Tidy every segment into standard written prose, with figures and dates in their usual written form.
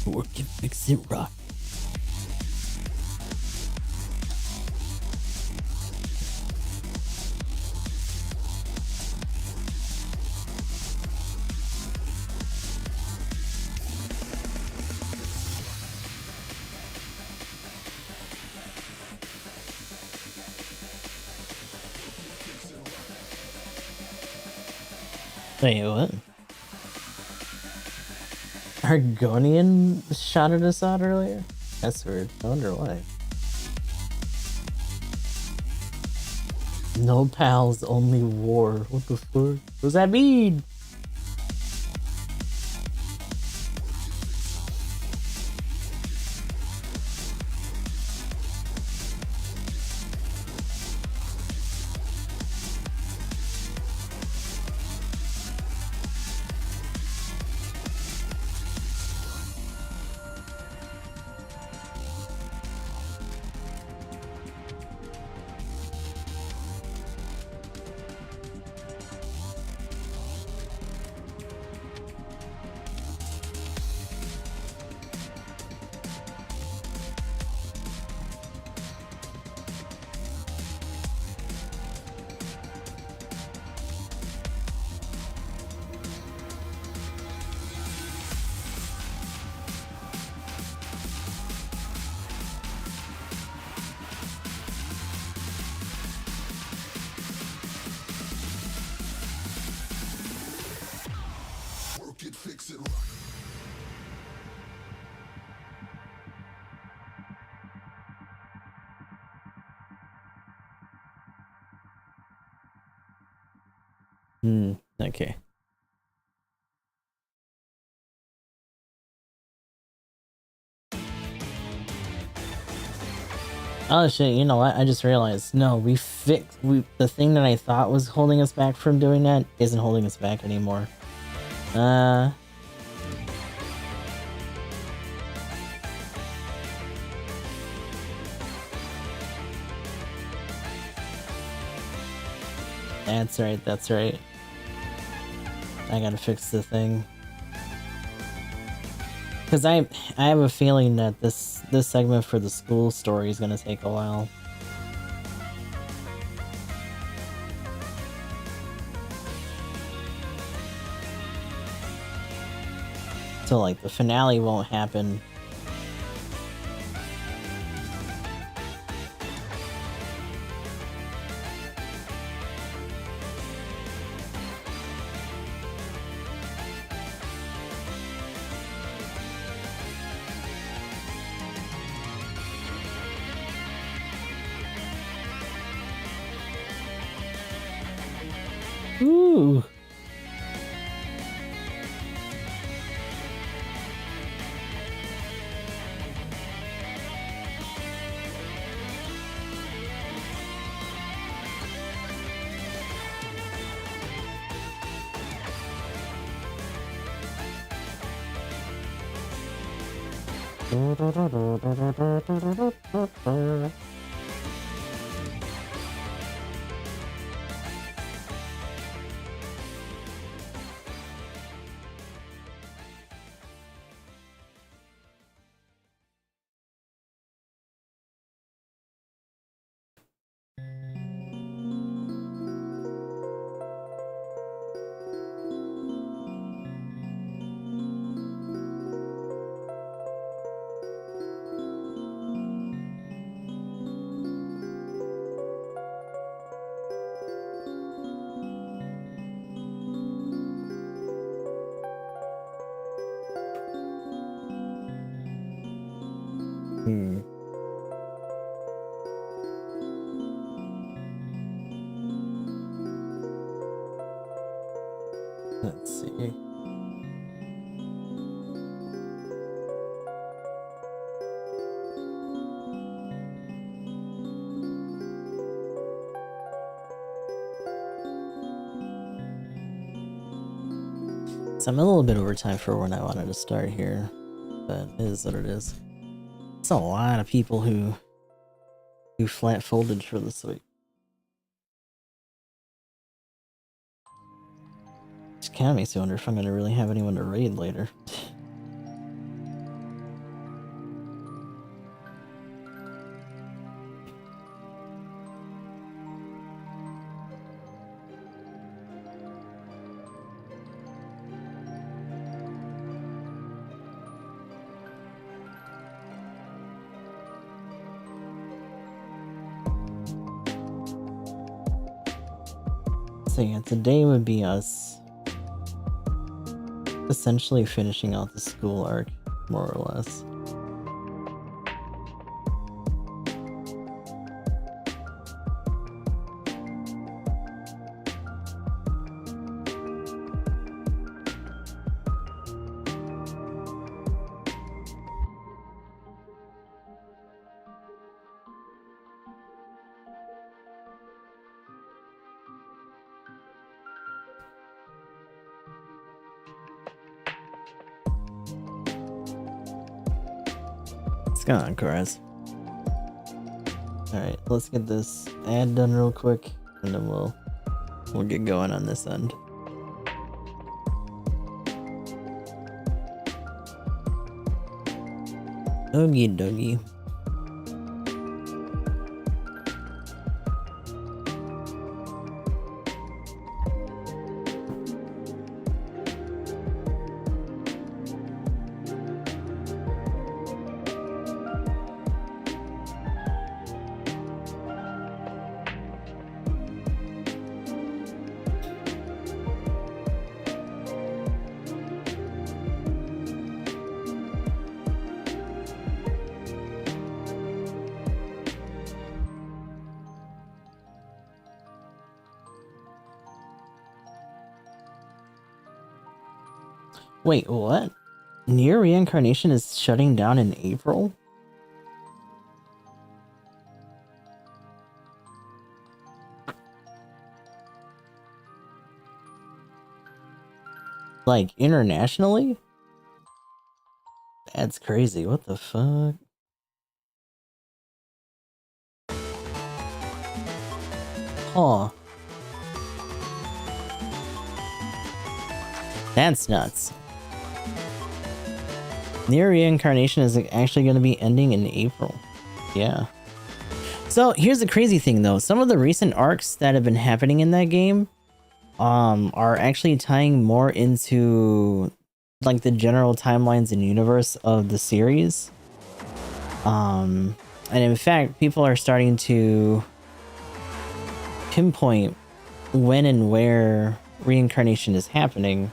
Work it, fix it, rock. Wait, what? Argonian shouted us out earlier? That's weird. I wonder why. No pals, only war. What the fuck? What does that mean? Okay. Oh shit, you know what? I just realized. No, the thing that I thought was holding us back from doing that isn't holding us back anymore. That's right, that's right. I gotta fix the thing. Because I have a feeling that this segment for the school story is gonna take a while. So like the finale won't happen. Ooh. Let's see. So I'm a little bit over time for when I wanted to start here, but it is what it is. It's a lot of people who flat folded for this week. It kind of makes me wonder if I'm gonna really have anyone to raid later. So yeah, today would be us essentially finishing out the school arc, more or less. What's going on, Koraz? Alright, let's get this ad done real quick, and then we'll get going on this end. Okie dokie. Wait, what? Near Reincarnation is shutting down in April? Like, internationally? That's crazy. What the fuck? Huh. That's nuts. Near Reincarnation is actually going to be ending in April. Yeah. So here's the crazy thing though. Some of the recent arcs that have been happening in that game are actually tying more into like the general timelines and universe of the series. And in fact, people are starting to pinpoint when and where reincarnation is happening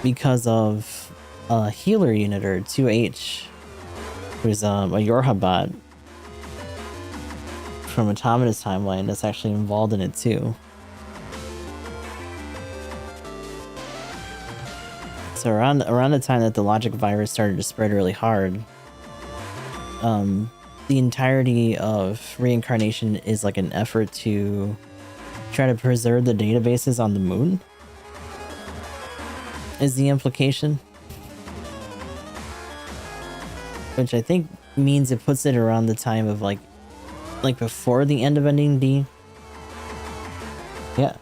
because of a healer unit, or 2H, who's a Yorha bot from Automata's timeline that's actually involved in it too. So around the time that the logic virus started to spread really hard, the entirety of reincarnation is like an effort to try to preserve the databases on the moon, is the implication. Which I think means it puts it around the time of like before the end of Ending D. Yeah.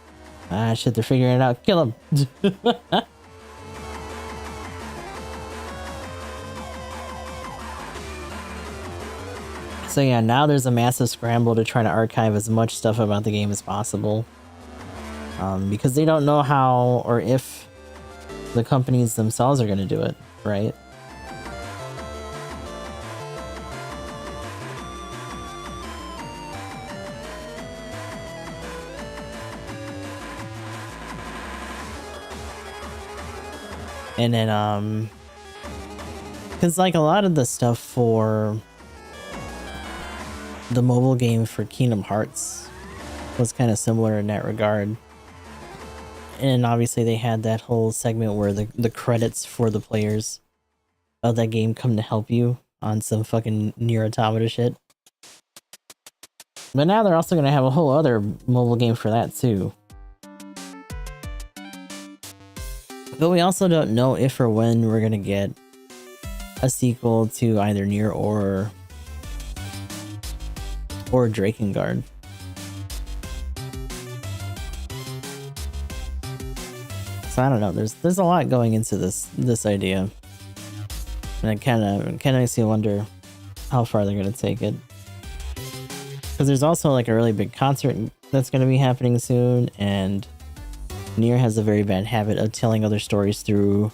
Ah, shit, they're figuring it out. Kill him. So yeah, now there's a massive scramble to try to archive as much stuff about the game as possible. Because they don't know how or if the companies themselves are going to do it, right? And then, because like a lot of the stuff for the mobile game for Kingdom Hearts was kind of similar in that regard. And obviously they had that whole segment where the credits for the players of that game come to help you on some fucking Nier Automata shit. But now they're also going to have a whole other mobile game for that too. But we also don't know if or when we're going to get a sequel to either Nier or Drakengard. So I don't know. There's a lot going into this idea, and it kind of makes you wonder how far they're going to take it. Because there's also like a really big concert that's going to be happening soon, and Nier has a very bad habit of telling other stories through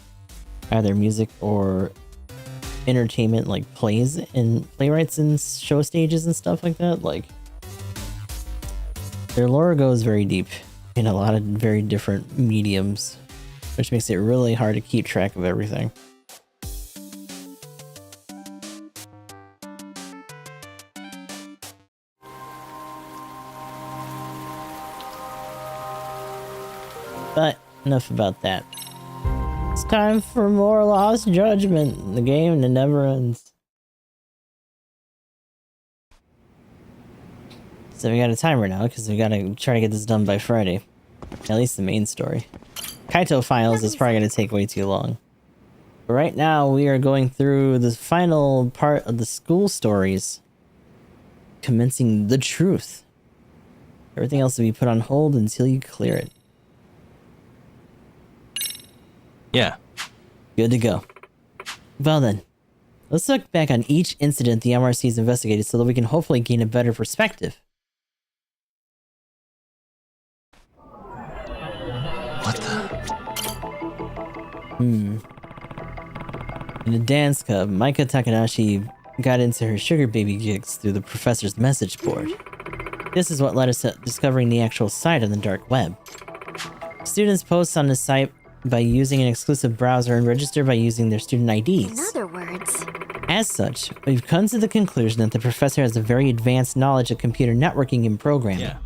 either music or entertainment, like plays and playwrights and show stages and stuff like that. Like Their lore goes very deep in a lot of very different mediums, which makes it really hard to keep track of everything. But enough about that. It's time for more Lost Judgment, the game that never ends. So we got a timer now, because we gotta try to get this done by Friday. At least the main story. Kaito Files is probably gonna take way too long. But right now, we are going through the final part of the school stories. Commencing the truth. Everything else will be put on hold until you clear it. Yeah. Good to go. Well then, let's look back on each incident the MRC has investigated so that we can hopefully gain a better perspective. What the? In a dance club, Maika Takanashi got into her sugar baby gigs through the professor's message board. This is what led us to discovering the actual site on the dark web. Students post on the site by using an exclusive browser and register by using their student IDs. In other words, As such, we've come to the conclusion that the professor has a very advanced knowledge of computer networking and programming. Yeah.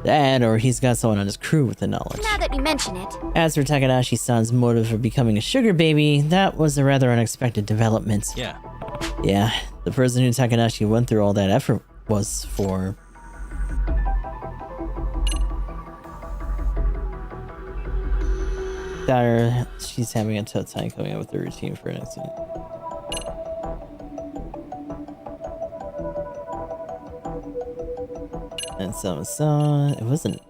That, or he's got someone on his crew with the knowledge. now that you mention it, As for Takanashi-san's motive for becoming a sugar baby, that was a rather unexpected development. Yeah. Yeah, the person who Takanashi went through all that effort was for... Daughter, she's having a tough time coming up with a routine for an accident. And so, it wasn't...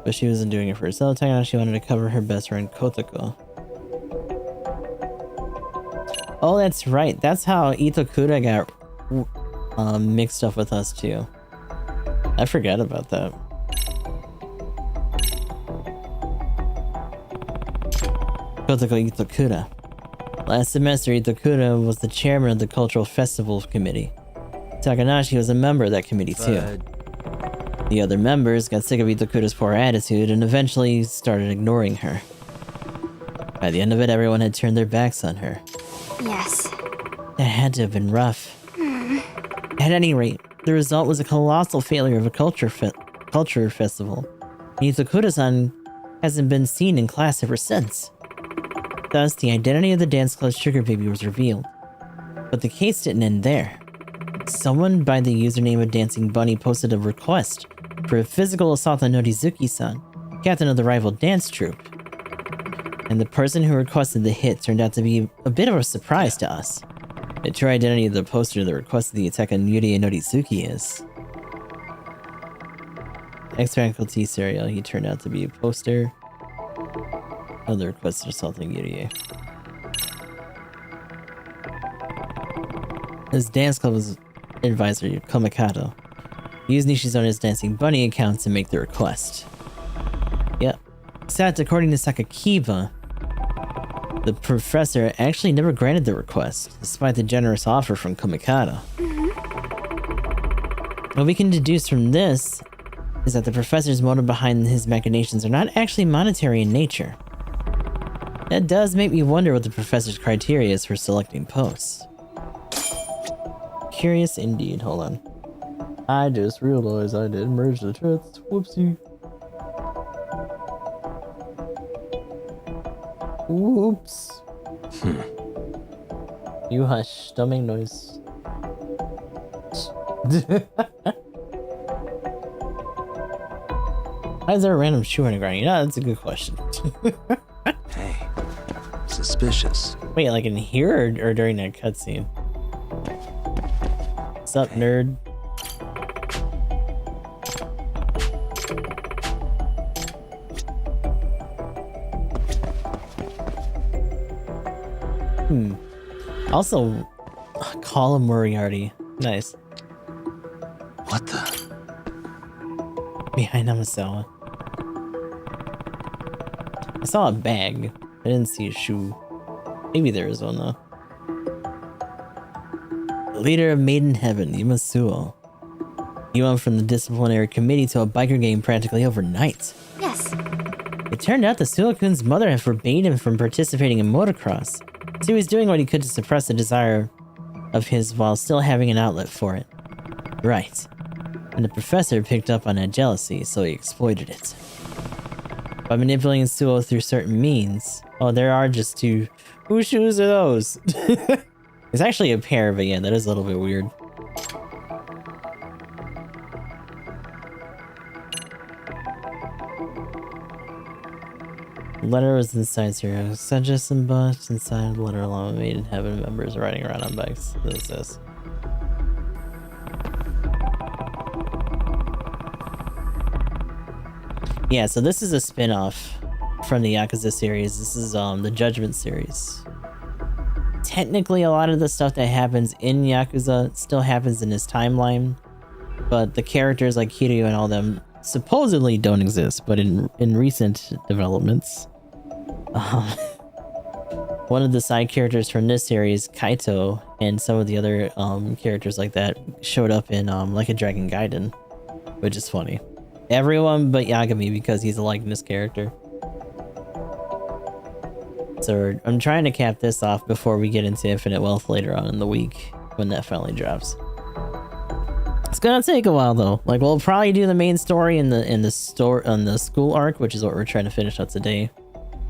But she wasn't doing it for herself. Takanashi wanted to cover her best friend Kotoko. Oh, that's right. That's how Itokura got mixed up with us too. I forgot about that. Kotoko Itokura. Last semester, Itokura was the chairman of the Cultural Festival Committee. Takanashi was a member of that committee too. The other members got sick of Itokura's poor attitude and eventually started ignoring her. By the end of it, everyone had turned their backs on her. yes. That had to have been rough. At any rate, the result was a colossal failure of a culture festival. Itokura-san hasn't been seen in class ever since. Thus, the identity of the dance club sugar baby was revealed. But the case didn't end there. Someone by the username of Dancing Bunny posted a request for a physical assault on Norizuki-san, captain of the rival dance troupe. And the person who requested the hit turned out to be a bit of a surprise to us. The true identity of the poster that requested the attack on Yuri and Norizuki is... Ex-faculty serial, he turned out to be a poster of the requested assault on Yuri. His dance club was advisor, Komikato, used Nishizone's Dancing Bunny account to make the request. Yep. Except, according to Sakakiba, the professor actually never granted the request, despite the generous offer from Komikato. What we can deduce from this is that the professor's motive behind his machinations are not actually monetary in nature. That does make me wonder what the professor's criteria is for selecting posts. Curious indeed. Hold on. I just realized I didn't merge the chats. Whoopsie. Whoops. You hush. Don't make noise. Why is there a random shoe on the ground? You know, that's a good question. Hey. Suspicious. Wait, like in here or during that cutscene? What's up, nerd? Also, call him Moriarty. Nice. What the? Behind Amasawa. I saw a bag. I didn't see a shoe. Maybe there is one though. The leader of Maiden Heaven, Yamasuo. You went from the disciplinary committee to a biker gang practically overnight. Yes. It turned out that Suo-kun's mother had forbade him from participating in motocross, so he was doing what he could to suppress a desire of his while still having an outlet for it. Right. And the professor picked up on that jealousy, so he exploited it. By manipulating Suo through certain means... Oh, there are just two... Whose shoes are those? It's actually a pair, but yeah, that is a little bit weird. The letter was inside Zero. Suggest and bust inside the letter along with Maiden Heaven members riding around on bikes. What is this? Yeah, so this is a spin-off from the Yakuza series. This is the Judgment series. Technically, a lot of the stuff that happens in Yakuza still happens in this timeline, but the characters like Kiryu and all them supposedly don't exist, but in recent developments, one of the side characters from this series, Kaito, and some of the other characters like that showed up in Like a Dragon Gaiden, which is funny. Everyone but Yagami, because he's a likeness character. So I'm trying to cap this off before we get into Infinite Wealth later on in the week when that finally drops. It's gonna take a while though. Like we'll probably do the main story in the school arc, which is what we're trying to finish up today.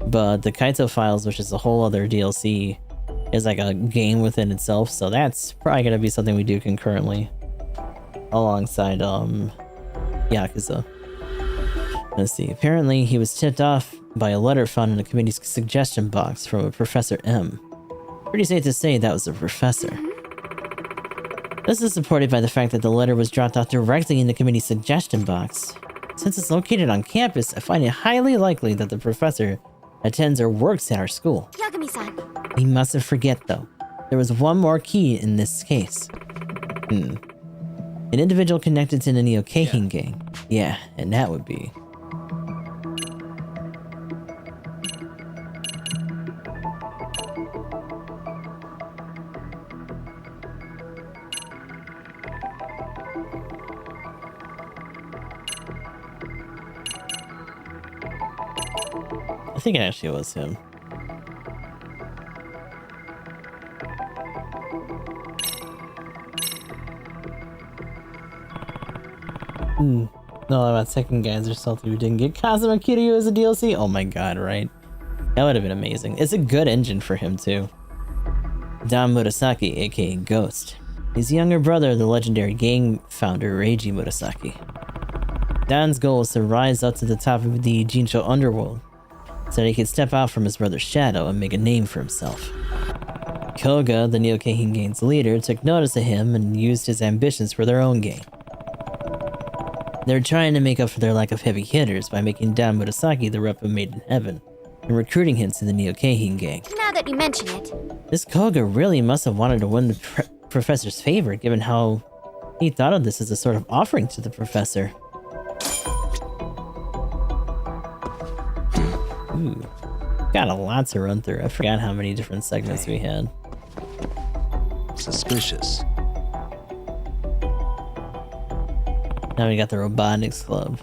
But the Kaito Files, which is a whole other DLC, is like a game within itself. So that's probably gonna be something we do concurrently alongside Yakuza. Let's see. Apparently, he was tipped off by a letter found in the committee's suggestion box from a Professor M. Pretty safe to say that was the professor. This is supported by the fact that the letter was dropped off directly in the committee's suggestion box. Since it's located on campus, I find it highly likely that the professor attends or works at our school. Yagami-san. We mustn't forget, though, there was one more key in this case. An individual connected to the Neo-Keihin gang. Yeah, and that would be... I think it actually was him. No, about second guys are salty we didn't get Kazuma Kiryu as a DLC. Oh my god, right? That would have been amazing. It's a good engine for him too. Don Murasaki, aka Ghost. He's the younger brother of the legendary gang founder Reiji Murasaki. Don's goal is to rise up to the top of the Jinsho underworld, so that he could step out from his brother's shadow and make a name for himself. Koga, the Neo-Keihin gang's leader, took notice of him and used his ambitions for their own gang. They're trying to make up for their lack of heavy hitters by making Don Murasaki the rep of Maiden Heaven and recruiting him to the Neo-Keihin gang. Now that you mention it. This Koga really must have wanted to win the professor's favor, given how he thought of this as a sort of offering to the professor. Ooh, got a lot to run through. I forgot how many different segments we had. Suspicious. Now we got the Robotics Club.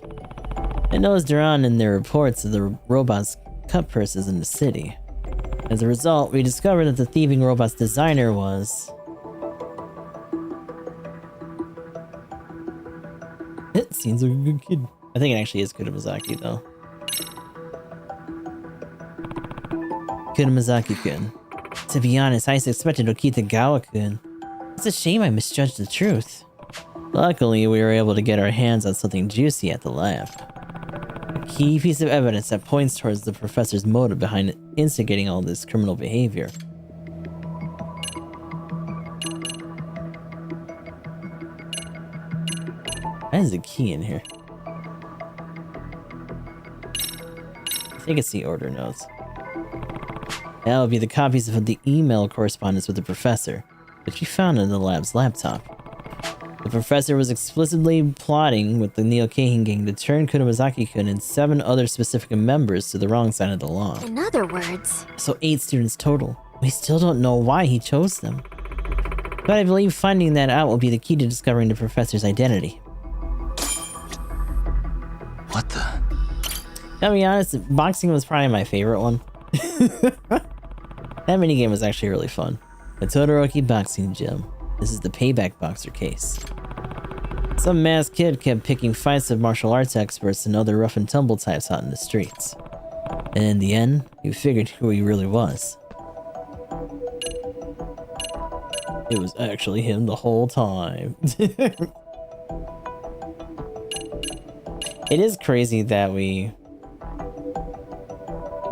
It knows Duran in their reports of the robots' cut purses in the city. As a result, we discovered that the thieving robot's designer was... It seems like a good kid. I think it actually is Kuramazaki though. Kuramazaki-kun. To be honest, I suspected Okitagawa-kun. It's a shame I misjudged the truth. Luckily, we were able to get our hands on something juicy at the lab. A key piece of evidence that points towards the professor's motive behind instigating all this criminal behavior. There's a key in here. I think it's the order notes. That would be the copies of the email correspondence with the professor, which we found in the lab's laptop. The professor was explicitly plotting with the Neo-Keihin gang to turn Kuramazaki-kun and 7 other specific members to the wrong side of the law. In other words... So 8 students total. We still don't know why he chose them. But I believe finding that out will be the key to discovering the professor's identity. What the? Gotta be honest, boxing was probably my favorite one. That minigame was actually really fun. The Todoroki Boxing Gym. This is the payback boxer case. Some masked kid kept picking fights with martial arts experts and other rough and tumble types out in the streets. And in the end, he figured who he really was. It was actually him the whole time. It is crazy that we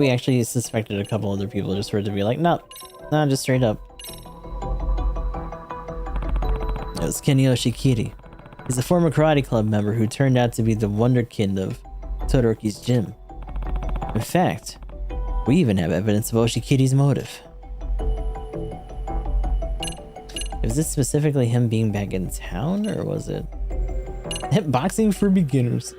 actually suspected a couple other people just for it to be like, no, just straight up. It was Ken Yoshikiri. He's a former karate club member who turned out to be the wonderkind of Todoroki's gym. In fact, we even have evidence of Oshikiri's motive. Is this specifically him being back in town, or was it boxing for beginners?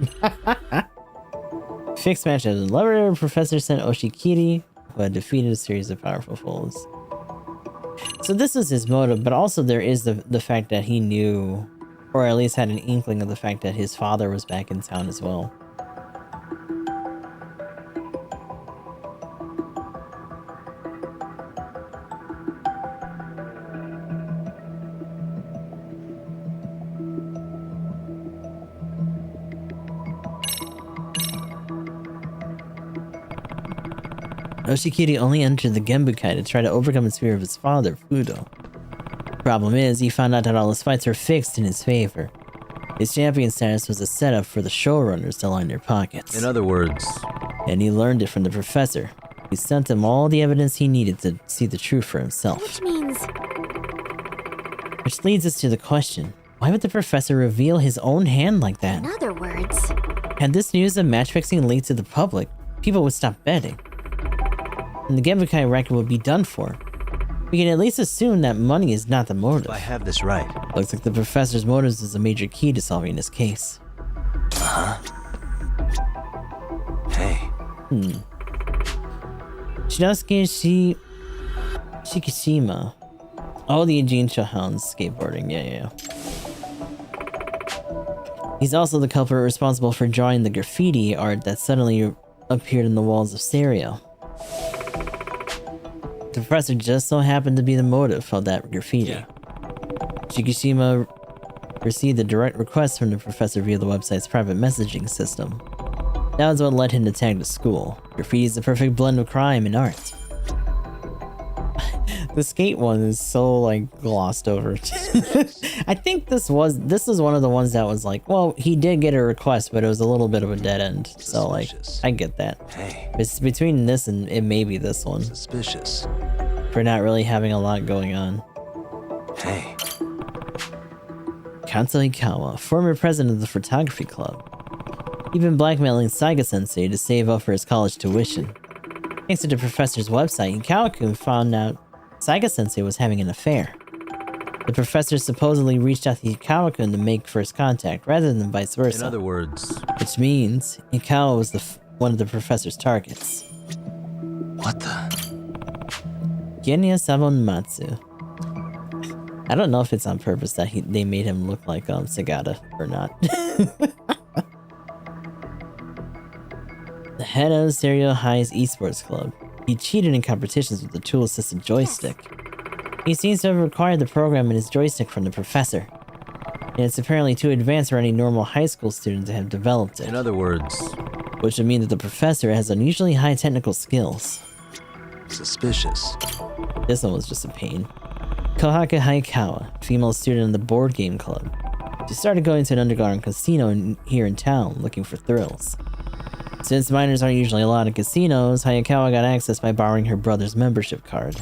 Fixed match as a lover, Professor sent Oshikiri, who had defeated a series of powerful foes. So this is his motive, but also there is the fact that he knew, or at least had an inkling of the fact that his father was back in town as well. Oshikiri only entered the Genbukai to try to overcome his fear of his father, Fudo. Problem is, he found out that all his fights were fixed in his favor. His champion status was a setup for the showrunners to line their pockets. In other words... And he learned it from the professor. He sent him all the evidence he needed to see the truth for himself. Which means... Which leads us to the question, why would the professor reveal his own hand like that? In other words... Had this news of match-fixing leaked to the public, people would stop betting. And the Genbukai record would be done for. We can at least assume that money is not the motive. If I have this right... Looks like the professor's motives is a major key to solving this case. Uh-huh. Hey. Shinosuke Shikishima. Oh, the Jinsho Hounds skateboarding. Yeah. He's also the culprit responsible for drawing the graffiti art that suddenly appeared in the walls of Stereo. The professor just so happened to be the motive of that graffiti. Yeah. Shikishima received a direct request from the professor via the website's private messaging system. That was what led him to tag the school. Graffiti is the perfect blend of crime and art. The skate one is so, like, glossed over. I think this is one of the ones that was like, well, he did get a request, but it was a little bit of a dead end. So, like, I get that. Hey. It's between this and it may be this one. Suspicious. For not really having a lot going on. Hey. Kanto Ikawa, former president of the photography club. He'd been blackmailing Saiga-sensei to save up for his college tuition. Thanks to the professor's website, Ikawa-kun found out Saiga-sensei was having an affair. The professor supposedly reached out to Ikawa-kun to make first contact, rather than vice versa. In other words... Which means, Ikawa was one of the professor's targets. What the... Genya Sabonmatsu. I don't know if it's on purpose that they made him look like Sagata or not. The head of Stereo High's esports club. He cheated in competitions with the tool-assisted joystick. He seems to have acquired the program and his joystick from the professor. And it's apparently too advanced for any normal high school student to have developed it. In other words... Which would mean that the professor has unusually high technical skills. Suspicious. This one was just a pain. Kohaka Hayakawa, female student in the board game club. She started going to an underground casino here in town, looking for thrills. Since minors aren't usually allowed in casinos, Hayakawa got access by borrowing her brother's membership card.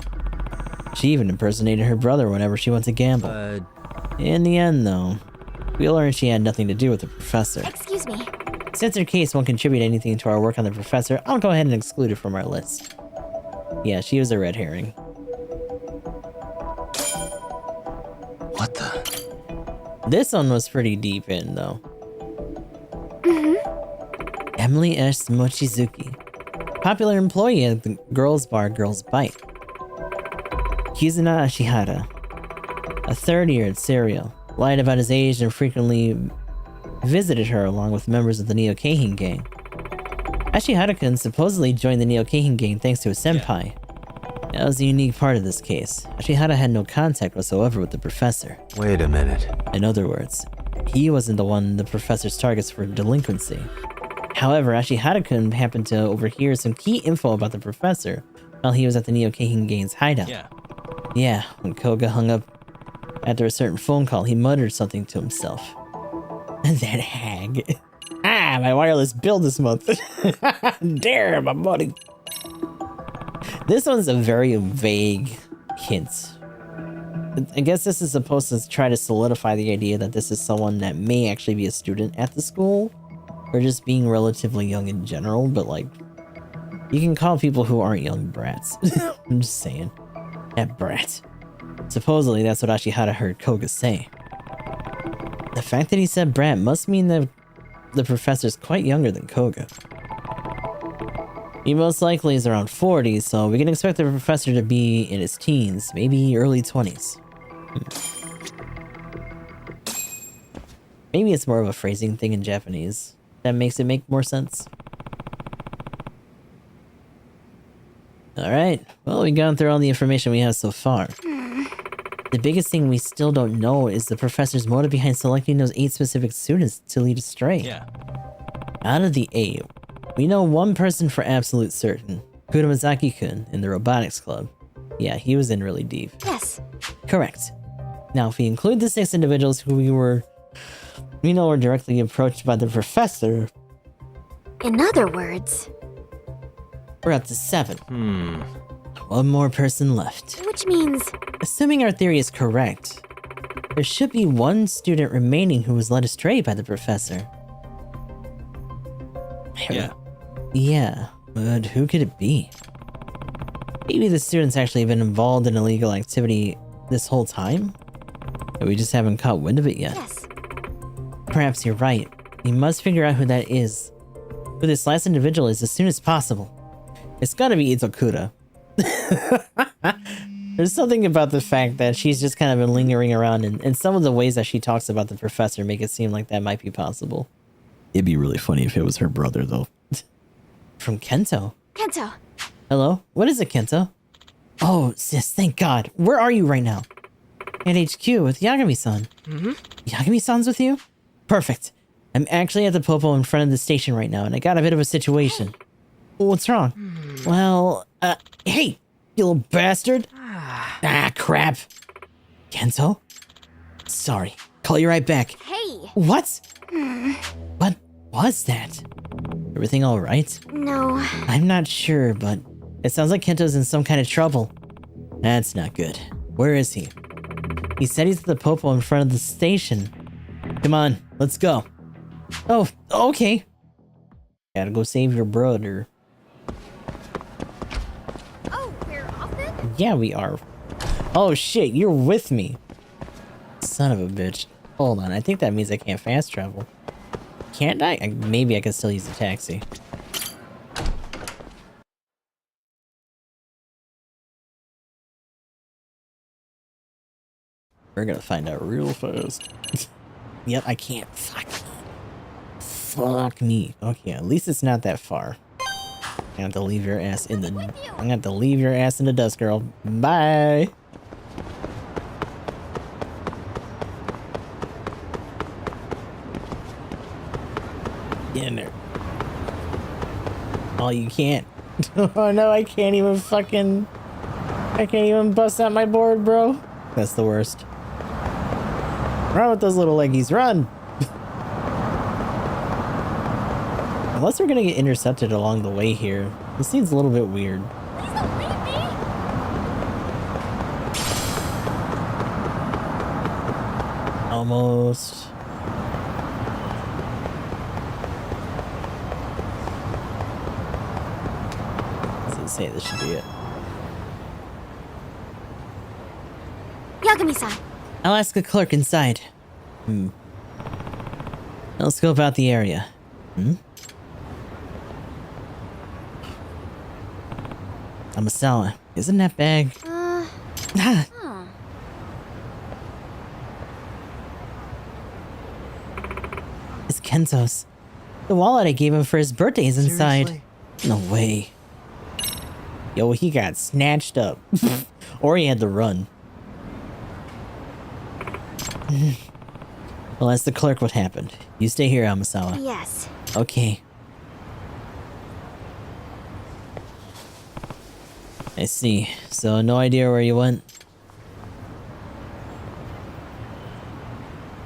She even impersonated her brother whenever she went to gamble. In the end, though, we learned she had nothing to do with the professor. Excuse me. Since her case won't contribute anything to our work on the professor, I'll go ahead and exclude it from our list. Yeah, she was a red herring. What the... This one was pretty deep in, though. Emily S. Mochizuki. Popular employee at the girls' bar Girls Bite. Kizuna Ashihara. a third year at Serial, lied about his age and frequently visited her along with members of the Neo-Keihin gang. Ashihara-kun supposedly joined the Neo-Keihin gang thanks to a senpai. That was the unique part of this case. Ashihara had no contact whatsoever with the professor. Wait a minute. In other words, he wasn't the one the professor's targets for delinquency. However, Ashihara-kun happened to overhear some key info about the professor while he was at the Neo-Keihin gang's hideout. Yeah, when Koga hung up after a certain phone call, he muttered something to himself. That hag. Ah, my wireless bill this month. Damn, my money. This one's a very vague hint. I guess this is supposed to try to solidify the idea that this is someone that may actually be a student at the school, or just being relatively young in general, but like, you can call people who aren't young brats. I'm just saying. That brat. Supposedly, that's what Ashihara heard Koga say. The fact that he said brat must mean that the professor's quite younger than Koga. He most likely is around 40, so we can expect the professor to be in his teens, maybe early 20s. Maybe it's more of a phrasing thing in Japanese. That makes it make more sense. Alright, well, we've gone through all the information we have so far. The biggest thing we still don't know is the professor's motive behind selecting those 8 specific students to lead astray. Out of the 8, we know one person for absolute certain. Kuramazaki-kun in the robotics club. Yeah, he was in really deep. Yes. Correct. Now, if we include the 6 individuals who we know were directly approached by the professor. In other words, we're up to 7. One more person left. Which means, assuming our theory is correct, there should be one student remaining who was led astray by the professor. Yeah, but who could it be? Maybe the student's actually been involved in illegal activity this whole time? But we just haven't caught wind of it yet. yes. Perhaps you're right. We must figure out who that is. Who this last individual is as soon as possible. It's gotta be Itokura. There's something about the fact that she's just kind of been lingering around, and some of the ways that she talks about the professor make it seem like that might be possible. It'd be really funny if it was her brother, though. From Kento. Kento. Hello? What is it, Kento? Oh, sis, thank God. Where are you right now? At HQ with Yagami-san. Yagami-san's with you? Perfect. I'm actually at the Popo in front of the station right now, and I got a bit of a situation. What's wrong? Well, hey, you little bastard. Crap. Kento? Sorry. Call you right back. Hey. What? What was that? Everything all right? No. I'm not sure, but it sounds like Kento's in some kind of trouble. That's not good. Where is he? He said he's at the Popo in front of the station. Come on, let's go. Oh, okay. Gotta go save your brother. Oh, we're off then? Yeah, we are. Oh shit, you're with me. Son of a bitch. Hold on, I think that means I can't fast travel. Can't I? Maybe I can still use the taxi. We're gonna find out real fast. Yep, I can't. Fuck me. Okay, at least it's not that far. I have to leave your ass in the. I'm gonna have to leave your ass in the dust, girl. Bye. Get in there. Oh, you can't. Oh no, I can't even fucking. I can't even bust out my board, bro. That's the worst. Run with those little leggies, run! Unless we're gonna get intercepted along the way here. This seems a little bit weird. Please don't leave me. Almost. Let's say this should be it. Yagami-san. I'll ask a clerk inside. I'll scope out the area. Amasawa, isn't that bag? Huh. It's Kento's. The wallet I gave him for his birthday is inside. Seriously? No way. Yo, he got snatched up. Or he had to run. Well, that's the clerk what happened. You stay here, Amasawa. Yes. Okay. I see. So, no idea where you went?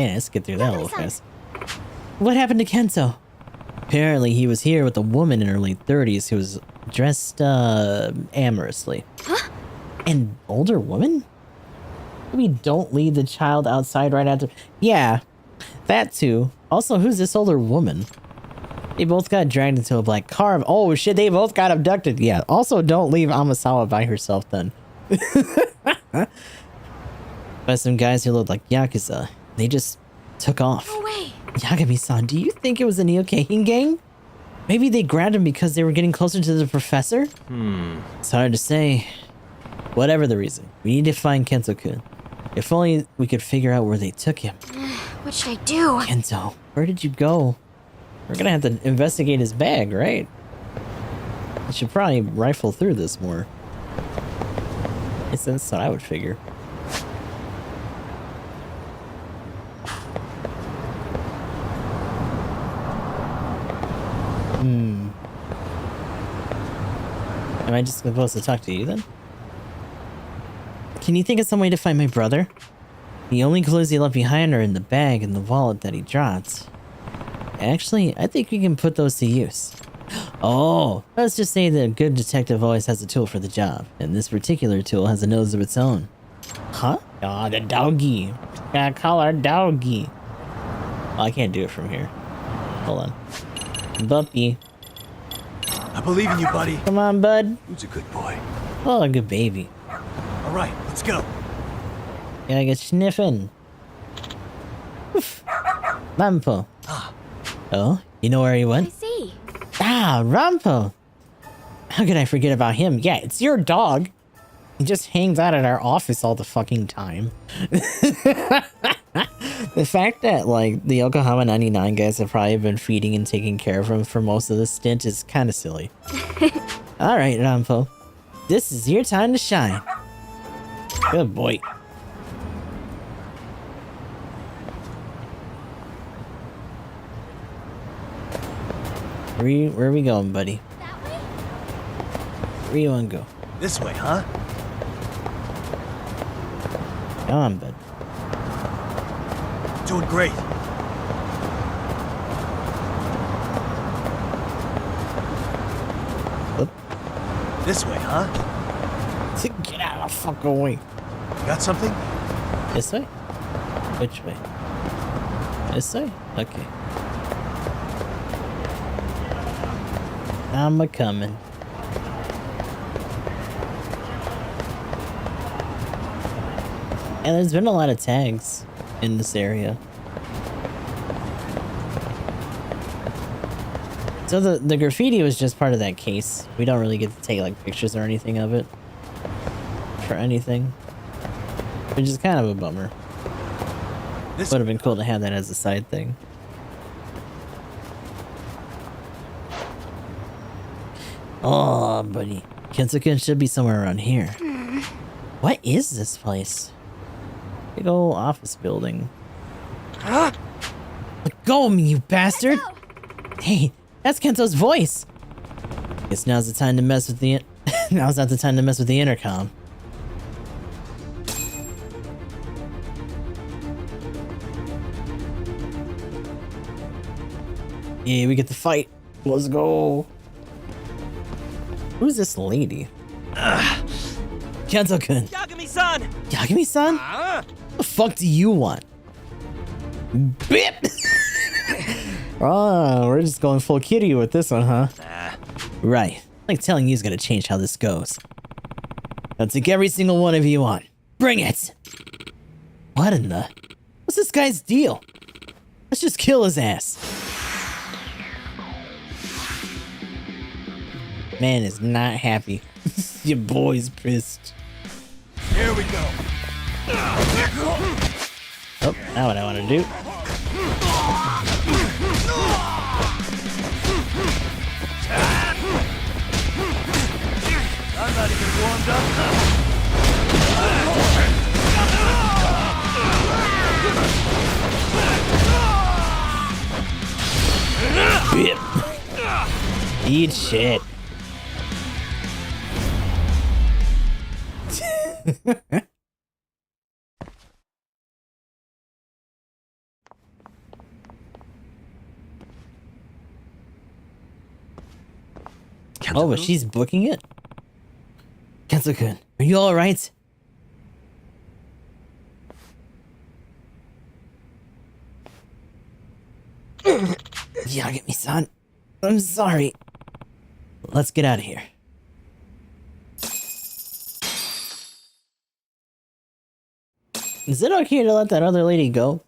Yeah, let's get through that a little fast. What happened to Kento? Apparently, he was here with a woman in her late 30s who was dressed, amorously. Huh? An older woman? We don't leave the child outside right after. Yeah, that too. Also, who's this older woman? They both got dragged into a black car. Oh shit, they both got abducted. Yeah, also don't leave Amasawa by herself then. By some guys who looked like Yakuza. They just took off. No way. Yagami-san, do you think it was the Neo-Keihin gang? Maybe they grabbed him because they were getting closer to the professor? It's hard to say. Whatever the reason, we need to find Kento-kun. If only we could figure out where they took him. What should I do? Kento, where did you go? We're gonna have to investigate his bag, right? I should probably rifle through this more. That's what I would figure. Am I just supposed to talk to you then? Can you think of some way to find my brother? The only clues he left behind are in the bag and the wallet that he dropped. Actually, I think we can put those to use. Oh, let's just say that a good detective always has a tool for the job, and this particular tool has a nose of its own. Huh? Oh, the doggy. Gotta call our doggy. Oh, I can't do it from here. Hold on. Buppy. I believe in you, buddy. Come on, bud. Who's a good boy? Oh, a good baby. All right, let's go. Gotta get sniffing. Oof. Rampo. Oh, you know where he I went? see. Ah, Rampo. How could I forget about him? Yeah, it's your dog. He just hangs out at our office all the fucking time. The fact that, like, the Yokohama 99 guys have probably been feeding and taking care of him for most of the stint is kind of silly. Alright, Rampo. This is your time to shine. Good boy. Where are we going, buddy? That way? Where you wanna go? This way, huh? Come on, bud. Doing great. Oop. This way, huh? Get out of the fucking way. Got something? This way? Which way? This way? Okay. I'm a-coming. And there's been a lot of tags in this area. So the graffiti was just part of that case. We don't really get to take like pictures or anything of it. For anything. Which is kind of a bummer. This Would have been cool to have that as a side thing. Oh, buddy. Kensuke should be somewhere around here. What is this place? Big ol' office building. Let go of me, you bastard! Hey, that's Kento's voice! Guess now's the time to mess with the now's not the time to mess with the intercom. Yeah, we get the fight. Let's go. Who's this lady? Kento-kun. Yagami-san! Yagami-san? What the fuck do you want? Bip! Oh, we're just going full kitty with this one, huh? Right. Like telling you's gonna change how this goes. I'll take every single one of you on. Bring it! What in the... What's this guy's deal? Let's just kill his ass. Man is not happy. Your boy's pissed. Here we go. Oh, now what I want to do. Eat shit. Oh, but she's booking it? Kenzo-kun, are you alright? Yagami-san, I'm sorry. Let's get out of here. Is it okay to let that other lady go?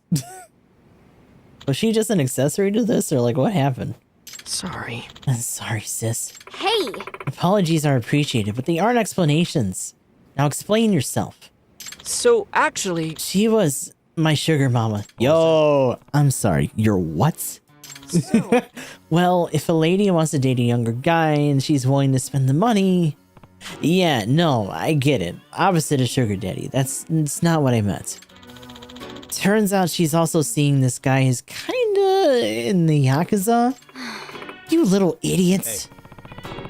Was she just an accessory to this, or like what happened? Sorry. I'm sorry, sis. Hey! Apologies are appreciated, but they aren't explanations. Now explain yourself. So, actually... She was my sugar mama. Yo, I'm sorry. Your what? So... Well, if a lady wants to date a younger guy and she's willing to spend the money... Yeah, no, I get it. Opposite of sugar daddy. It's not what I meant. Turns out she's also seeing this guy who's kinda in the Yakuza. You little idiots. Hey.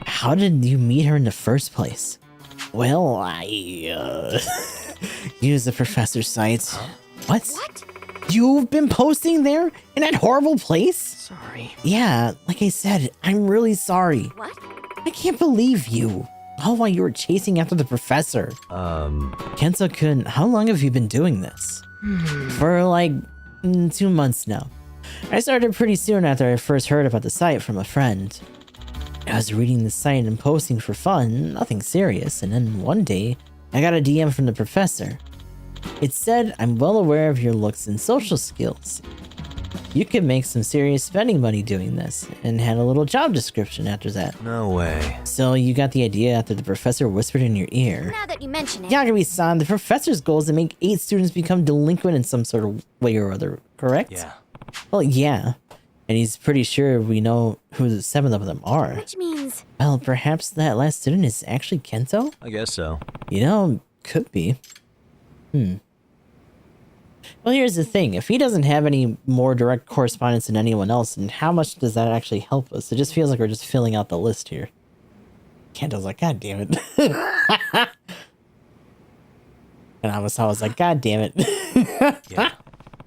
How did you meet her in the first place? Well, I, use the professor's site. Huh? What? You've been posting there? In that horrible place? Sorry. Yeah, like I said, I'm really sorry. What? I can't believe you. All while you were chasing after the professor. Kenzo-kun, how long have you been doing this? For like 2 months now. I started pretty soon after I first heard about the site from a friend. I was reading the site and posting for fun, nothing serious, and then one day, I got a DM from the professor. It said, I'm well aware of your looks and social skills. You could make some serious spending money doing this, and had a little job description after that. No way. So you got the idea after the professor whispered in your ear. Now that you mention it. Yagami-san, the professor's goal is to make 8 students become delinquent in some sort of way or other, correct? Yeah. Well, yeah. And he's pretty sure we know who the 7 of them are. Which means... Well, perhaps that last student is actually Kento? I guess so. You know, could be. Well, here's the thing. If he doesn't have any more direct correspondence than anyone else, then how much does that actually help us? It just feels like we're just filling out the list here. Kento's like, God damn it. And I was like, God damn it. Yeah.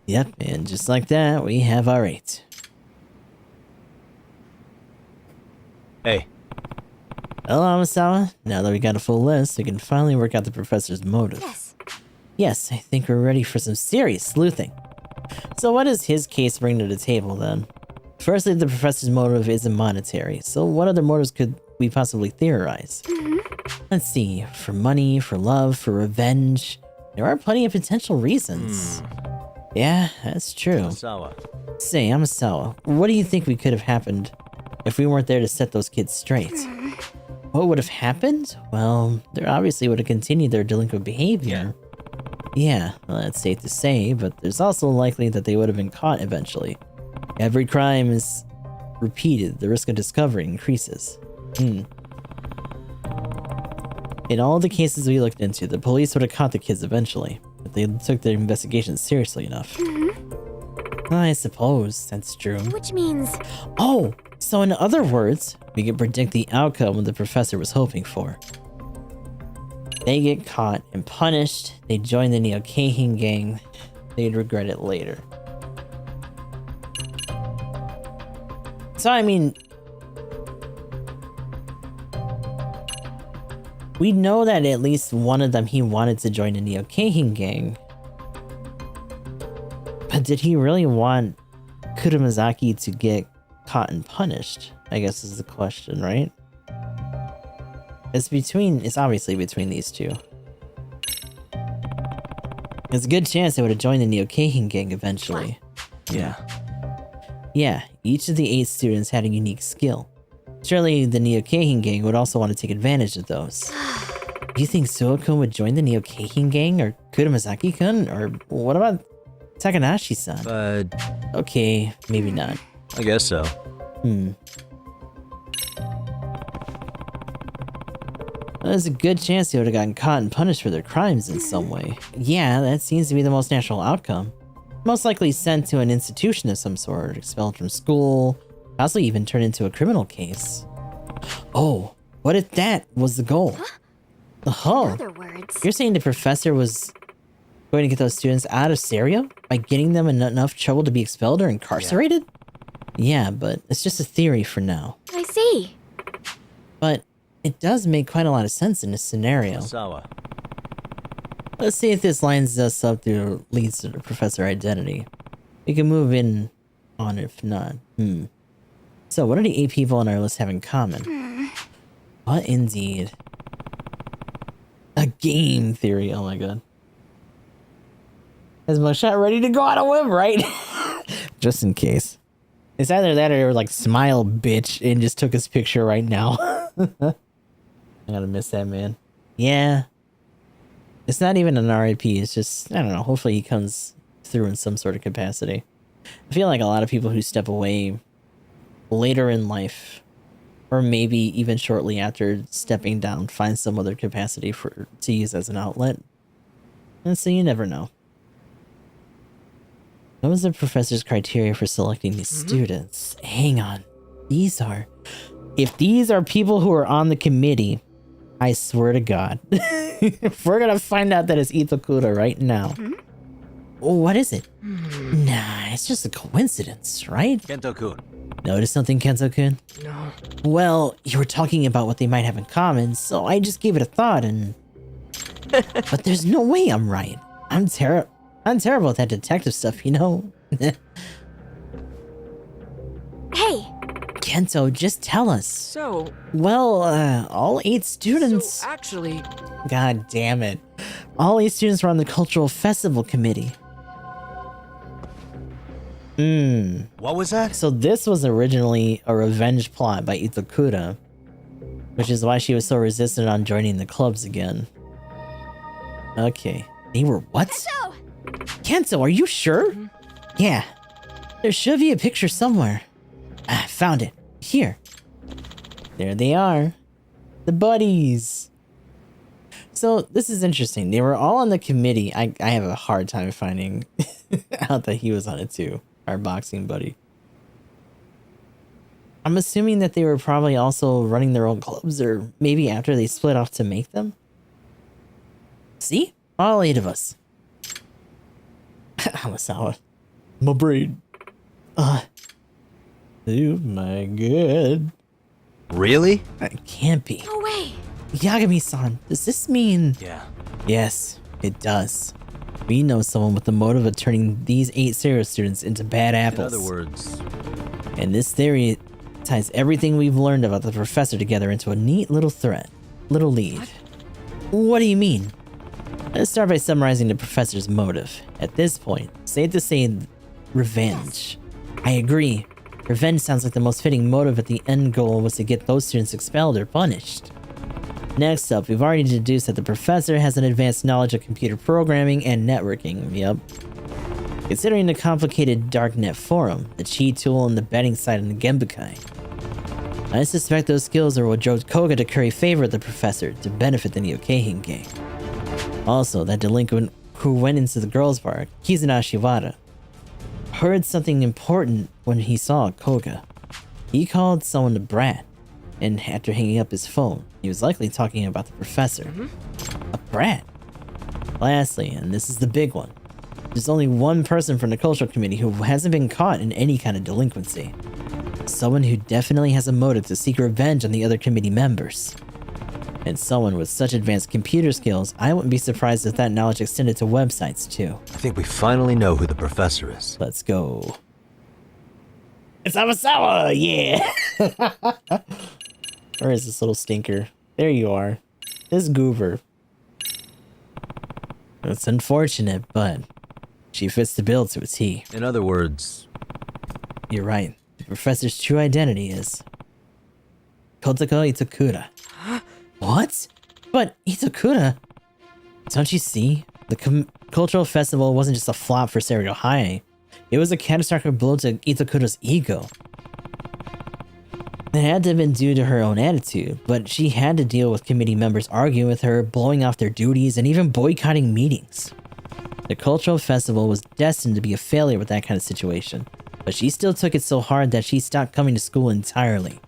Yep, and just like that, we have our 8. Hey. Hello, Amasawa. Now that we got a full list, we can finally work out the professor's motive. Yes. Yes, I think we're ready for some serious sleuthing. So what does his case bring to the table, then? Firstly, the professor's motive isn't monetary, so what other motives could we possibly theorize? Let's see, for money, for love, for revenge. There are plenty of potential reasons. Yeah, that's true. Sawa. Say, Amasawa, what do you think we could have happened if we weren't there to set those kids straight? What would have happened? Well, they obviously would have continued their delinquent behavior. Yeah, well, that's safe to say, but there's also likely that they would have been caught eventually. Every crime is repeated, the risk of discovery increases. In all the cases we looked into, the police would have caught the kids eventually, if they took their investigation seriously enough. I suppose that's true. Which means... Oh, so in other words, we can predict the outcome the professor was hoping for. They get caught and punished, they join the Neo-Keihin gang, they'd regret it later. So I mean... we know that at least one of them he wanted to join the Neo-Keihin gang. But did he really want Kurumazaki to get caught and punished? I guess is the question, right? It's obviously between these two. There's a good chance they would have joined the Neo-Keihin gang eventually. Yeah. Yeah, each of the 8 students had a unique skill. Surely the Neo-Keihin gang would also want to take advantage of those. Do you think Suo-kun would join the Neo-Keihin gang, or Kurumazaki-kun, or what about Takanashi-san? Okay, maybe not. I guess so. There's a good chance they would have gotten caught and punished for their crimes in some way. Yeah, that seems to be the most natural outcome. Most likely sent to an institution of some sort, expelled from school, Possibly even turn into a criminal case. Oh, what if that was the goal? In Oh, other words, you're saying the professor was going to get those students out of Serio by getting them in enough trouble to be expelled or incarcerated? Yeah, but it's just a theory for now. I see. But it does make quite a lot of sense in this scenario. Sawa. Let's see if this lines us up to leads to the professor identity. We can move in on it if not. So what do the 8 people on our list have in common? What indeed? A game theory, oh my god. Is my shot ready to go on a whim, right? Just in case. It's either that or like smile bitch and just took his picture right now. I gotta miss that man. Yeah. It's not even an RIP, it's just, I don't know, hopefully he comes through in some sort of capacity. I feel like a lot of people who step away later in life, or maybe even shortly after stepping down, find some other capacity to use as an outlet. And so you never know. What was the professor's criteria for selecting these students? Hang on. If these are people who are on the committee, I swear to God, if we're gonna find out that it's Itokura right now. What is it? Nah, it's just a coincidence, right? Kento-kun. Notice something, Kento-kun? No. Well, you were talking about what they might have in common, so I just gave it a thought and... But there's no way I'm right. I'm terrible at that detective stuff, you know? Hey, Kento, just tell us. So, Well, all 8 students... so actually, God damn it. All 8 students were on the cultural festival committee. What was that? So this was originally a revenge plot by Itokura, which is why she was so resistant on joining the clubs again. Okay. They were what? so Kento, are you sure? Yeah. There should be a picture somewhere. Ah, found it. Here. There they are. The buddies. So this is interesting. They were all on the committee. I have a hard time finding out that he was on it too. Our boxing buddy. I'm assuming that they were probably also running their own clubs, or maybe after they split off to make them. See? All 8 of us. Amasawa. My brain. Oh my god. Really? It can't be. no way. Yagami-san, does this mean... Yeah. Yes, it does. We know someone with the motive of turning these 8 Serio students into bad In apples. other words, And this theory ties everything we've learned about the professor together into a neat little lead. What do you mean? Let's start by summarizing the professor's motive. At this point, safe to say, revenge. I agree. Revenge sounds like the most fitting motive if the end goal was to get those students expelled or punished. Next up, we've already deduced that the professor has an advanced knowledge of computer programming and networking. Yep. Considering the complicated darknet forum, the cheat tool, and the betting site on the Genbukai, I suspect those skills are what drove Koga to curry favor with the professor to benefit the Neokeihin gang. Also, that delinquent who went into the girls' bar, Kizuna Shiwara, heard something important when he saw Koga. He called someone a brat, and after hanging up his phone, he was likely talking about the professor. A brat. Lastly, and this is the big one, there's only one person from the cultural committee who hasn't been caught in any kind of delinquency. Someone who definitely has a motive to seek revenge on the other committee members. And someone with such advanced computer skills, I wouldn't be surprised if that knowledge extended to websites too. I think we finally know who the professor is. Let's go. It's Amasawa, yeah! Where is this little stinker? There you are. This goober. It's unfortunate, but she fits the bill to a T. In other words, You're right. The professor's true identity is Kotoko Itokura. What? But Itokura? Don't you see? The cultural festival wasn't just a flop for Serio High. It was a catastrophic blow to Itokura's ego. It had to have been due to her own attitude, but she had to deal with committee members arguing with her, blowing off their duties, and even boycotting meetings. The cultural festival was destined to be a failure with that kind of situation. but she still took it so hard that she stopped coming to school entirely.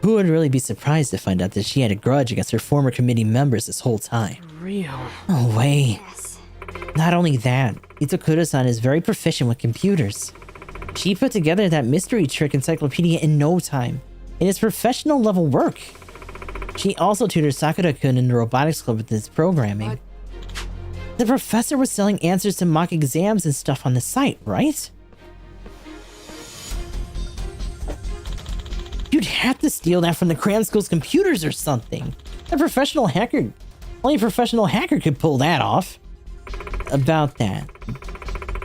Who would really be surprised to find out that she had a grudge against her former committee members this whole time? Real. No way. Yes. Not only that, Itakura-san is very proficient with computers. She put together that mystery trick encyclopedia in no time, and it's professional level work. She also tutored Sakura-kun in the robotics club with his programming. The professor was selling answers to mock exams and stuff on the site, right? You'd have to steal that from the cram school's computers or something. Only a professional hacker could pull that off. About that,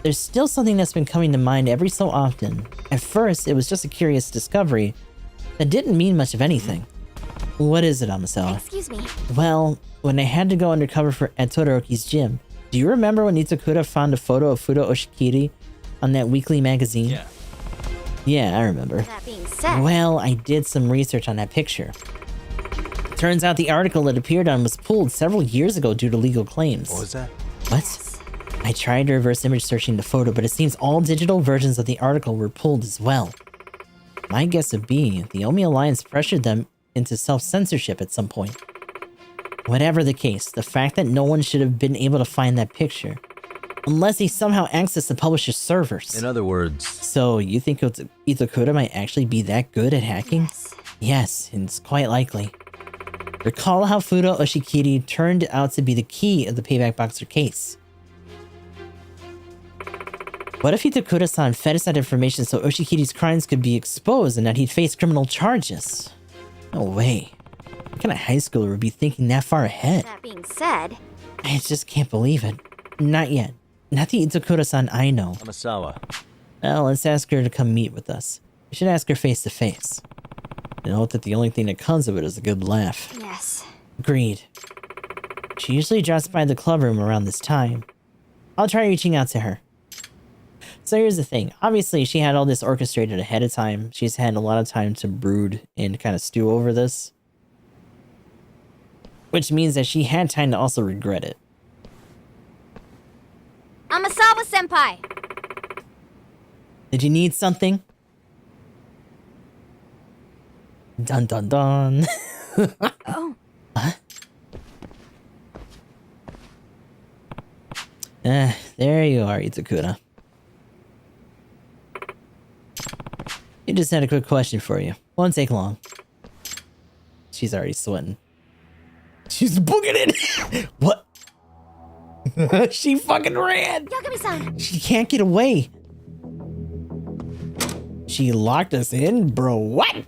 there's still something that's been coming to mind every so often. At first, it was just a curious discovery that didn't mean much of anything. What is it, Amasawa? Excuse me. Well, when I had to go undercover at Todoroki's gym, do you remember when Itakura found a photo of Fudo Oshikiri on that weekly magazine? Yeah. Yeah, I remember. That being said, Well, I did some research on that picture. Turns out the article it appeared on was pulled several years ago due to legal claims. What was that? What? yes. I tried reverse image searching the photo, but it seems all digital versions of the article were pulled as well. My guess would be the Omi Alliance pressured them into self-censorship at some point. Whatever the case, the fact that no one should have been able to find that picture, unless he somehow accessed the publisher's servers. In other words, So, you think Itakura might actually be that good at hacking? Yes. Yes, it's quite likely. Recall how Fudo Oshikiri turned out to be the key of the Payback Boxer case. What if Itakura-san fed us that information so Oshikiri's crimes could be exposed and that he'd face criminal charges? No way. What kind of high schooler would be thinking that far ahead? That being said, I just can't believe it. Not yet. Not the Itakura-san I know. Amasawa. Well, let's ask her to come meet with us. We should ask her face to face. And hope that the only thing that comes of it is a good laugh. yes. Agreed. She usually drops by the club room around this time. I'll try reaching out to her. So here's the thing. Obviously, she had all this orchestrated ahead of time. She's had a lot of time to brood and kind of stew over this. Which means that she had time to also regret it. Amasawa-senpai! Did you need something? Dun dun dun. Oh. There you are, Itakura. You just had a quick question for you. Won't take long. She's already sweating. She's booking it! What? She fucking ran! Yagami-san! She can't get away! She locked us in, bro. What?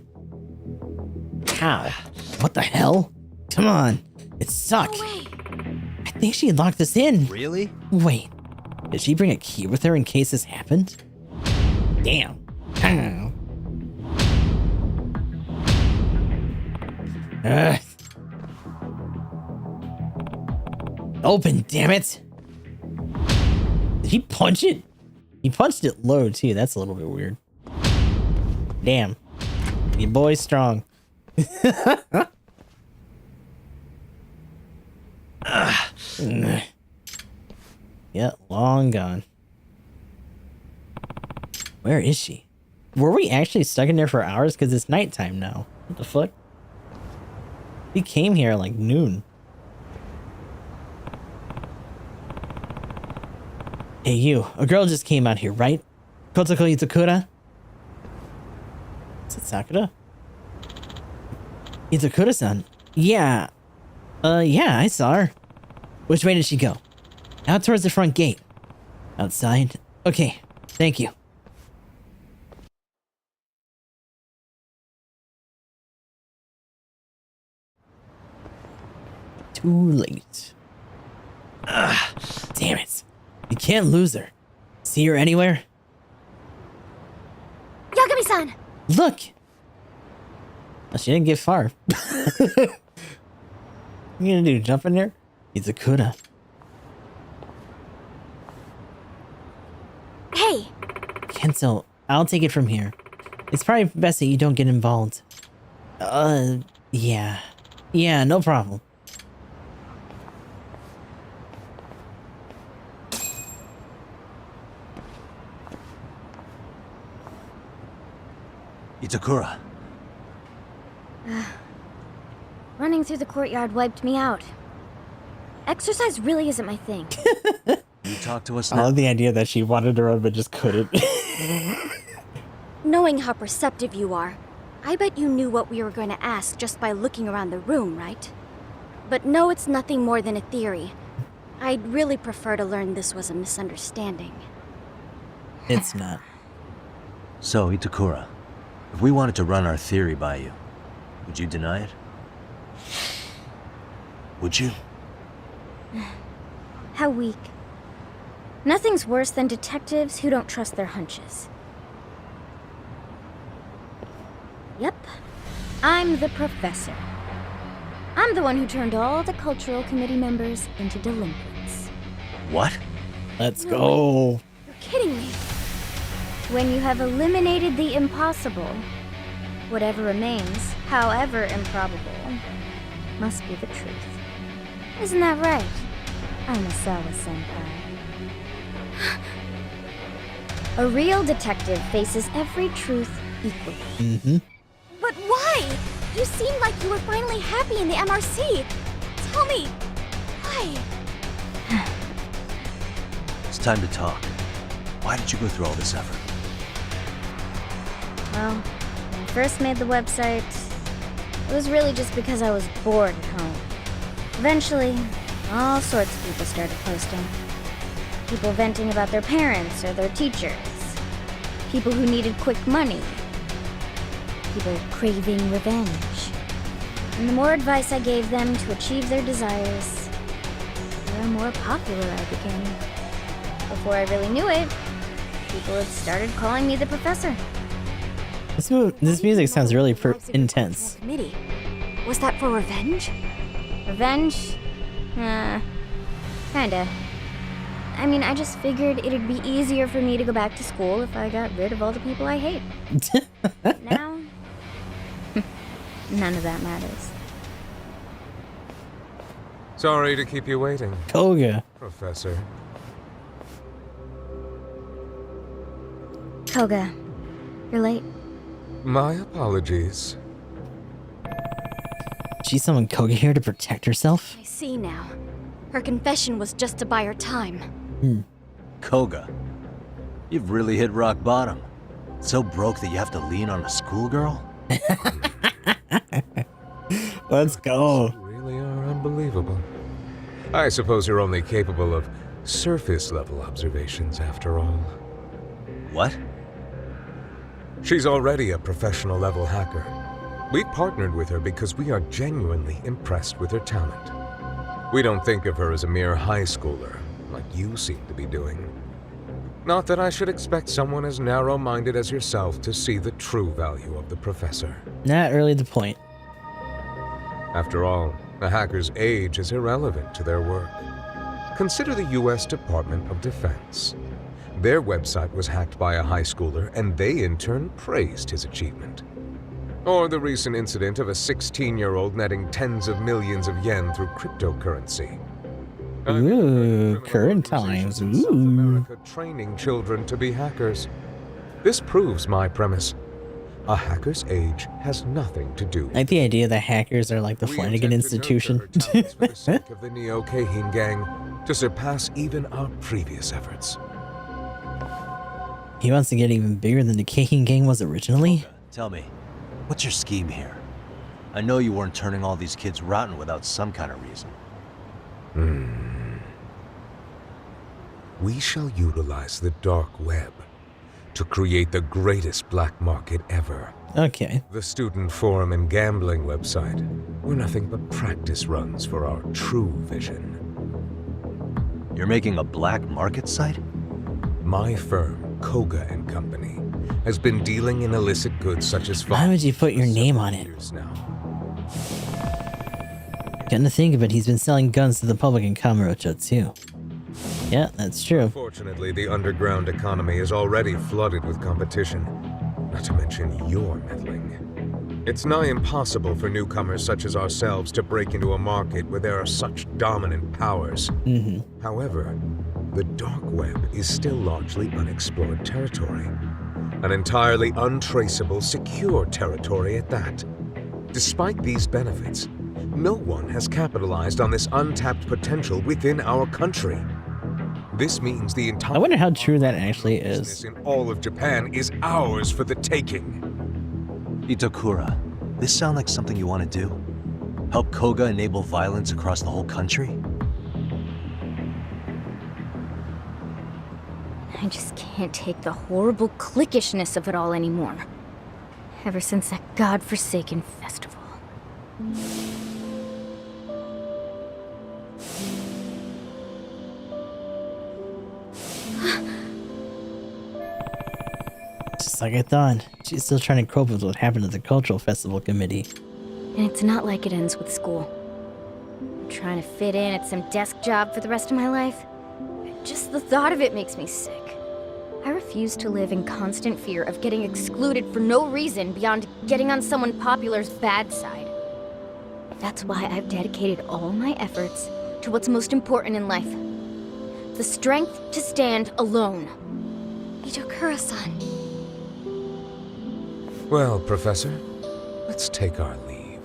How? What the hell? Come on. It sucked. No way! I think she locked us in. Really? Wait. Did she bring a key with her in case this happened? Damn. Ugh. Open, damn it! Did he punch it? He punched it low too. That's a little bit weird. Damn. Your boy's strong. Yeah, long gone. Where is she? Were we actually stuck in there for hours? Because it's nighttime now. What the fuck? We came here like noon. Hey, you. A girl just came out here, right? Kotoko Itakura? Is it Sakura? Itakura-san? Yeah. Yeah, I saw her. Which way did she go? Out towards the front gate. Outside? Okay, thank you. Too late. Ugh, damn it. You can't lose her. See her anywhere? Yagami-san! Look! Well, she didn't get far. What you gonna do? Jump in there? Izakura. Hey! Kento, I'll take it from here. It's probably best that you don't get involved. Yeah. Yeah, no problem. Itakura. Running through the courtyard wiped me out. Exercise really isn't my thing. You talk to us I now. love the idea that she wanted to run but just couldn't. Knowing how perceptive you are, I bet you knew what we were going to ask just by looking around the room, right? But no, it's nothing more than a theory. I'd really prefer to learn this was a misunderstanding. It's not. So, Itakura, if we wanted to run our theory by you, would you deny it? Would you? How weak. Nothing's worse than detectives who don't trust their hunches. Yep, I'm the professor. I'm the one who turned all the cultural committee members into delinquents. What? Let's go. You're kidding me. When you have eliminated the impossible, whatever remains, however improbable, must be the truth. Isn't that right? I'm Asawa-senpai. A real detective faces every truth equally. Mm-hmm. But why? You seemed like you were finally happy in the MRC. Tell me, why? It's time to talk. Why did you go through all this effort? Well, when I first made the website, it was really just because I was bored at home. Eventually, all sorts of people started posting. People venting about their parents or their teachers. People who needed quick money. People craving revenge. And the more advice I gave them to achieve their desires, the more popular I became. Before I really knew it, people had started calling me the professor. This music sounds really intense. Committee. Was that for revenge? Revenge? Kinda. I mean, I just figured it'd be easier for me to go back to school if I got rid of all the people I hate. Now, none of that matters. Sorry to keep you waiting, Koga. Professor. Koga, you're late. My apologies. She summoned Koga here to protect herself? I see now. Her confession was just to buy her time. Koga, you've really hit rock bottom. So broke that you have to lean on a schoolgirl? Let's go. You really are unbelievable. I suppose you're only capable of surface-level observations after all. What? She's already a professional-level hacker. We partnered with her because we are genuinely impressed with her talent. We don't think of her as a mere high schooler, like you seem to be doing. Not that I should expect someone as narrow-minded as yourself to see the true value of the professor. Not really the point. After all, a hacker's age is irrelevant to their work. Consider the U.S. Department of Defense. Their website was hacked by a high schooler, and they in turn praised his achievement. Or the recent incident of a 16-year-old netting tens of millions of yen through cryptocurrency. Ooh, current times. In South Ooh. America training children to be hackers. This proves my premise. A hacker's age has nothing to do with I like the idea that hackers are like the We Flanagan intend to Institution. nurture her talents for the sake of the Neo-Keihin gang to surpass even our previous efforts. He wants to get even bigger than the Keihin gang was originally? Tell me, what's your scheme here? I know you weren't turning all these kids rotten without some kind of reason. We shall utilize the dark web to create the greatest black market ever. Okay. The student forum and gambling website were nothing but practice runs for our true vision. You're making a black market site? My firm, Koga & Company, has been dealing in illicit goods such as Why would you put your name on it? years now. Come to think of it, he's been selling guns to the public in Kamurocho too. Yeah, that's true. Fortunately, the underground economy is already flooded with competition, not to mention your meddling. It's nigh impossible for newcomers such as ourselves to break into a market where there are such dominant powers. However, the dark web is still largely unexplored territory. An entirely untraceable, secure territory at that. Despite these benefits, no one has capitalized on this untapped potential within our country. This means the entire— I wonder how true that actually is. business in all of Japan is ours for the taking. Itakura, this sound like something you want to do? Help Koga enable violence across the whole country? I just can't take the horrible cliquishness of it all anymore. Ever since that godforsaken festival. Just like I thought. She's still trying to cope with what happened at the cultural festival committee. And it's not like it ends with school. I'm trying to fit in at some desk job for the rest of my life. Just the thought of it makes me sick. I refuse to live in constant fear of getting excluded for no reason beyond getting on someone popular's bad side. That's why I've dedicated all my efforts to what's most important in life. The strength to stand alone. Itokura-san. Well, Professor, let's take our leave.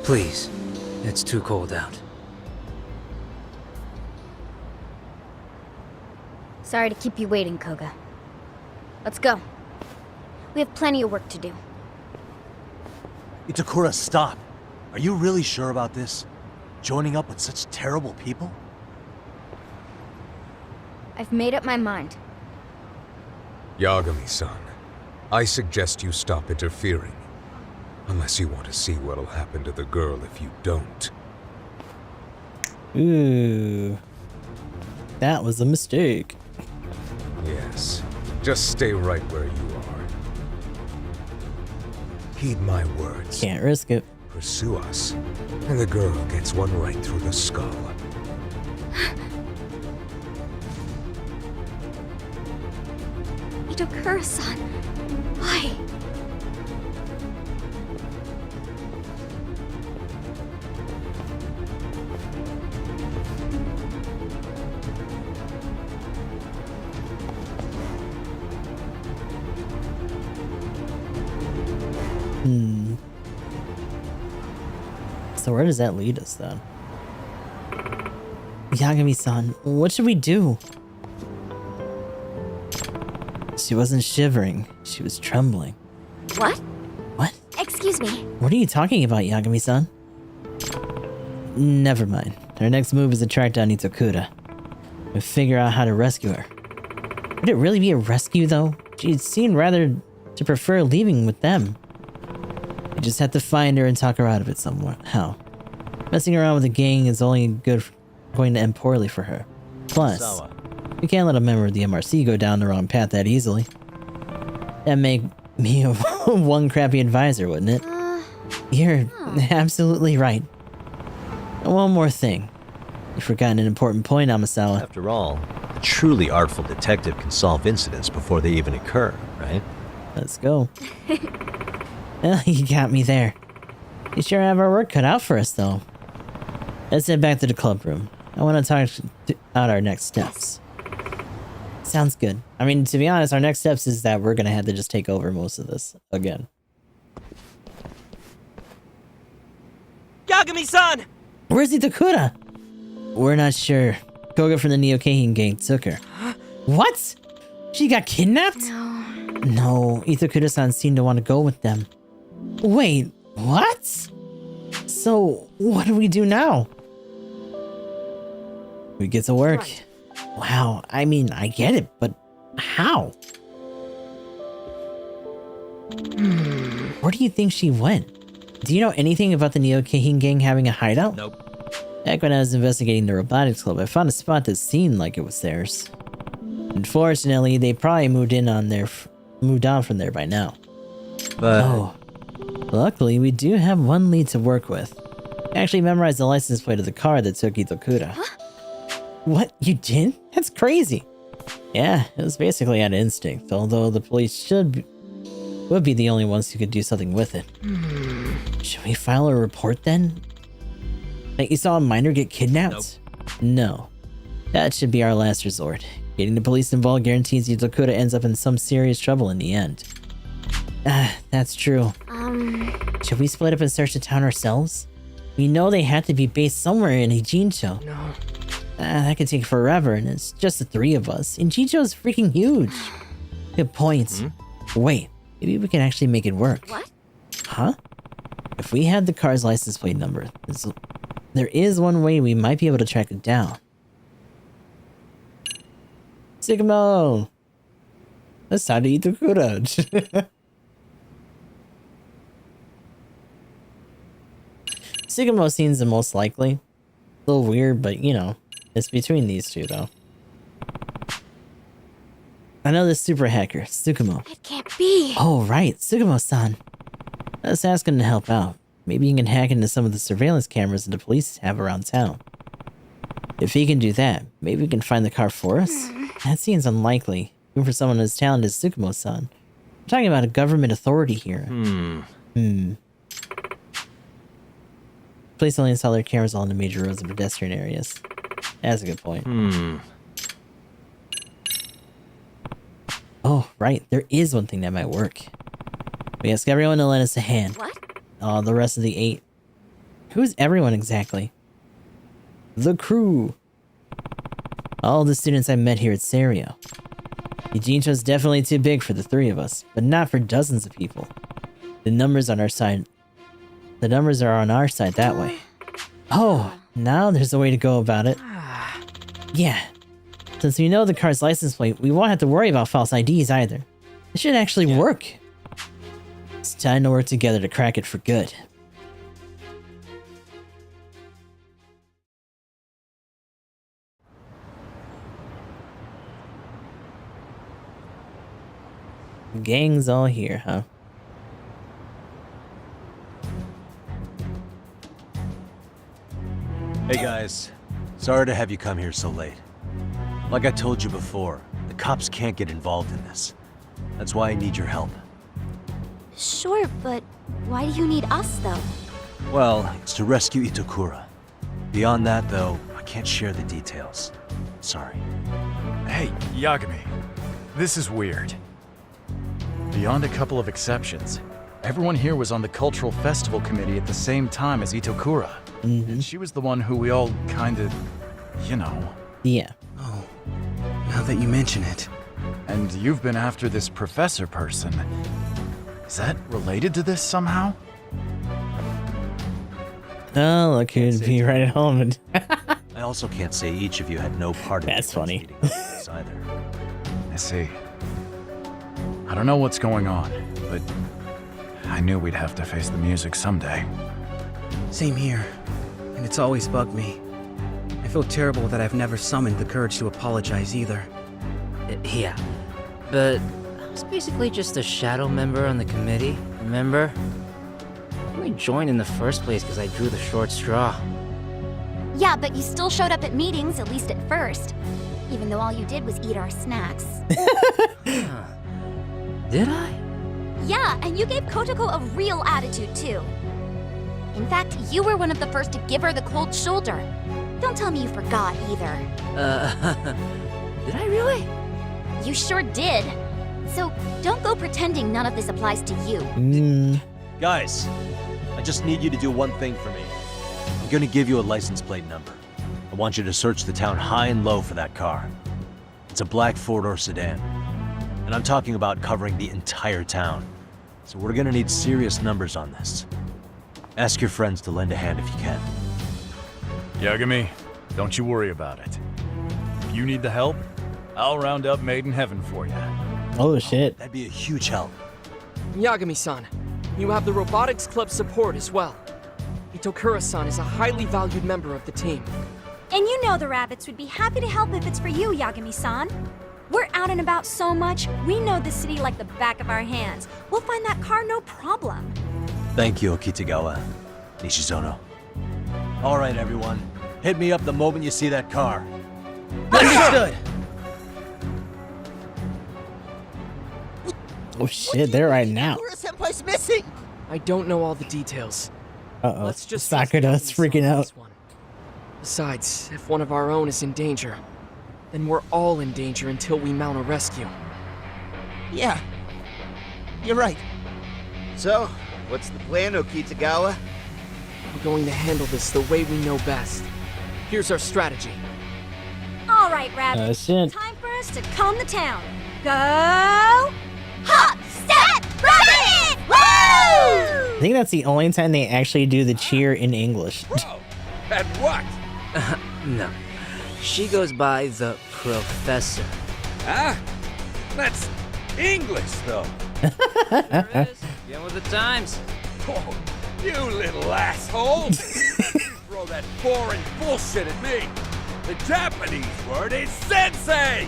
Please, it's too cold out. Sorry to keep you waiting, Koga. Let's go. We have plenty of work to do. Itakura, stop! Are you really sure about this? Joining up with such terrible people? I've made up my mind. Yagami-san, I suggest you stop interfering. Unless you want to see what'll happen to the girl if you don't. Ooh. That was a mistake. Yes, just stay right where you are. Heed my words. Can't risk it. Pursue us, and the girl gets one right through the skull. Itokura-san, why? So where does that lead us then? Yagami-san, what should we do? She wasn't shivering. She was trembling. What? What? Excuse me. What are you talking about, Yagami-san? Never mind. Our next move is to track down Itokura and figure out how to rescue her. Would it really be a rescue, though? She seemed rather to prefer leaving with them. You just have to find her and talk her out of it somehow. Messing around with the gang is only going to end poorly for her. Plus, Sawa. we can't let a member of the MRC go down the wrong path that easily. That'd make me one crappy advisor, wouldn't it? You're absolutely right. And one more thing. You've forgotten an important point, Amasawa. After all, a truly artful detective can solve incidents before they even occur, right? Let's go. Well, you got me there. You sure have our work cut out for us, though. Let's head back to the club room. I want to talk out our next steps. Sounds good. I mean, to be honest, our next steps is that we're gonna have to just take over most of this again. Yagami-san! Where's Itokura? We're not sure. Koga from the Neo-Keihin gang took her. What? She got kidnapped? No, Itokura-san seemed to want to go with them. Wait, what? So, what do we do now? We get to work. Right. Wow, I mean, I get it, but how? Where do you think she went? Do you know anything about the Neo-Keihin gang having a hideout? Nope. Back when I was investigating the robotics club, I found a spot that seemed like it was theirs. Unfortunately, they probably moved on from there by now. But Oh. Luckily, we do have one lead to work with. I actually memorized the license plate of the car that took Itokura. What? You did? That's crazy. Yeah, it was basically out of instinct, although the police would be the only ones who could do something with it. Should we file a report then? Like you saw a minor get kidnapped? No. That should be our last resort. Getting the police involved guarantees Dakota ends up in some serious trouble in the end. That's true. Should we split up and search the town ourselves? We know they had to be based somewhere in Ijincho. No. That could take forever, and it's just the three of us. Ijincho is freaking huge. Good point. Wait, maybe we can actually make it work. What? Huh? If we had the car's license plate number, there is one way we might be able to track it down. Sigmo! It's time to eat the Dakota. Sigmo seems the most likely. A little weird, but you know, it's between these two though. I know this super hacker, Tsukumo. It can't be. Oh right, Tsukumo-san. Let's ask him to help out. Maybe he can hack into some of the surveillance cameras that the police have around town. If he can do that, maybe we can find the car for us? That seems unlikely, even for someone as talented as Tsukumo-san. I'm talking about a government authority here. Police only install their cameras on the major roads and pedestrian areas. That's a good point. Oh, right. There is one thing that might work. We ask everyone to lend us a hand. What? Oh, the rest of the 8. Who's everyone exactly? The crew. All the students I met here at Serio. Ijincho's definitely too big for the 3 of us, but not for dozens of people. The numbers on our side. The numbers are on our side that way. Oh, now there's a way to go about it. Yeah. Since we know the car's license plate, we won't have to worry about false IDs either. It should actually work. It's time to work together to crack it for good. Gang's all here, huh? Hey guys, sorry to have you come here so late. Like I told you before, the cops can't get involved in this. That's why I need your help. Sure, but why do you need us, though? Well, it's to rescue Itakura. Beyond that, though, I can't share the details. Sorry. Hey, Yagami. This is weird. Beyond a couple of exceptions, everyone here was on the Cultural Festival Committee at the same time as Itakura. And she was the one who we all kinda, you know. Yeah. Oh, now that you mention it. And you've been after this professor person. Is that related to this somehow? Oh, look who'd be right at home. And I also can't say each of you had no part in That's funny. meeting up with this either. I see. I don't know what's going on, but I knew we'd have to face the music someday. Same here. And it's always bugged me. I feel terrible that I've never summoned the courage to apologize either. Yeah, but I was basically just a shadow member on the committee, remember? I only joined in the first place because I drew the short straw. Yeah, but you still showed up at meetings, at least at first. Even though all you did was eat our snacks. Did I? Yeah, and you gave Kotoko a real attitude, too. In fact, you were one of the first to give her the cold shoulder. Don't tell me you forgot, either. Did I really? You sure did. So, don't go pretending none of this applies to you. Guys, I just need you to do one thing for me. I'm gonna give you a license plate number. I want you to search the town high and low for that car. It's a black four-door sedan. And I'm talking about covering the entire town. So we're gonna need serious numbers on this. Ask your friends to lend a hand if you can. Yagami, don't you worry about it. If you need the help, I'll round up Made in Heaven for you. Oh shit. That'd be a huge help. Yagami-san, you have the Robotics Club support as well. Itokura-san is a highly valued member of the team. And you know the rabbits would be happy to help if it's for you, Yagami-san. We're out and about so much, we know the city like the back of our hands. We'll find that car no problem. Thank you, Okitagawa. Nishizono. All right, everyone. Hit me up the moment you see that car. Understood! Oh shit, they're right now. I don't know all the details. Uh-oh. Let's just Sakura's freaking out. Besides, if one of our own is in danger, then we're all in danger until we mount a rescue. Yeah, you're right. So, what's the plan, Okitagawa? We're going to handle this the way we know best. Here's our strategy. All right, Rabbit. Shit. Time for us to calm the town. Go! Hop, step, rabbit! Woo! I think that's the only time they actually do the cheer in English. Bro, and what? No. She goes by the Professor. Huh? That's English, though. There it is. Get with the times. Oh, you little asshole! Throw that boring bullshit at me. The Japanese word is sensei!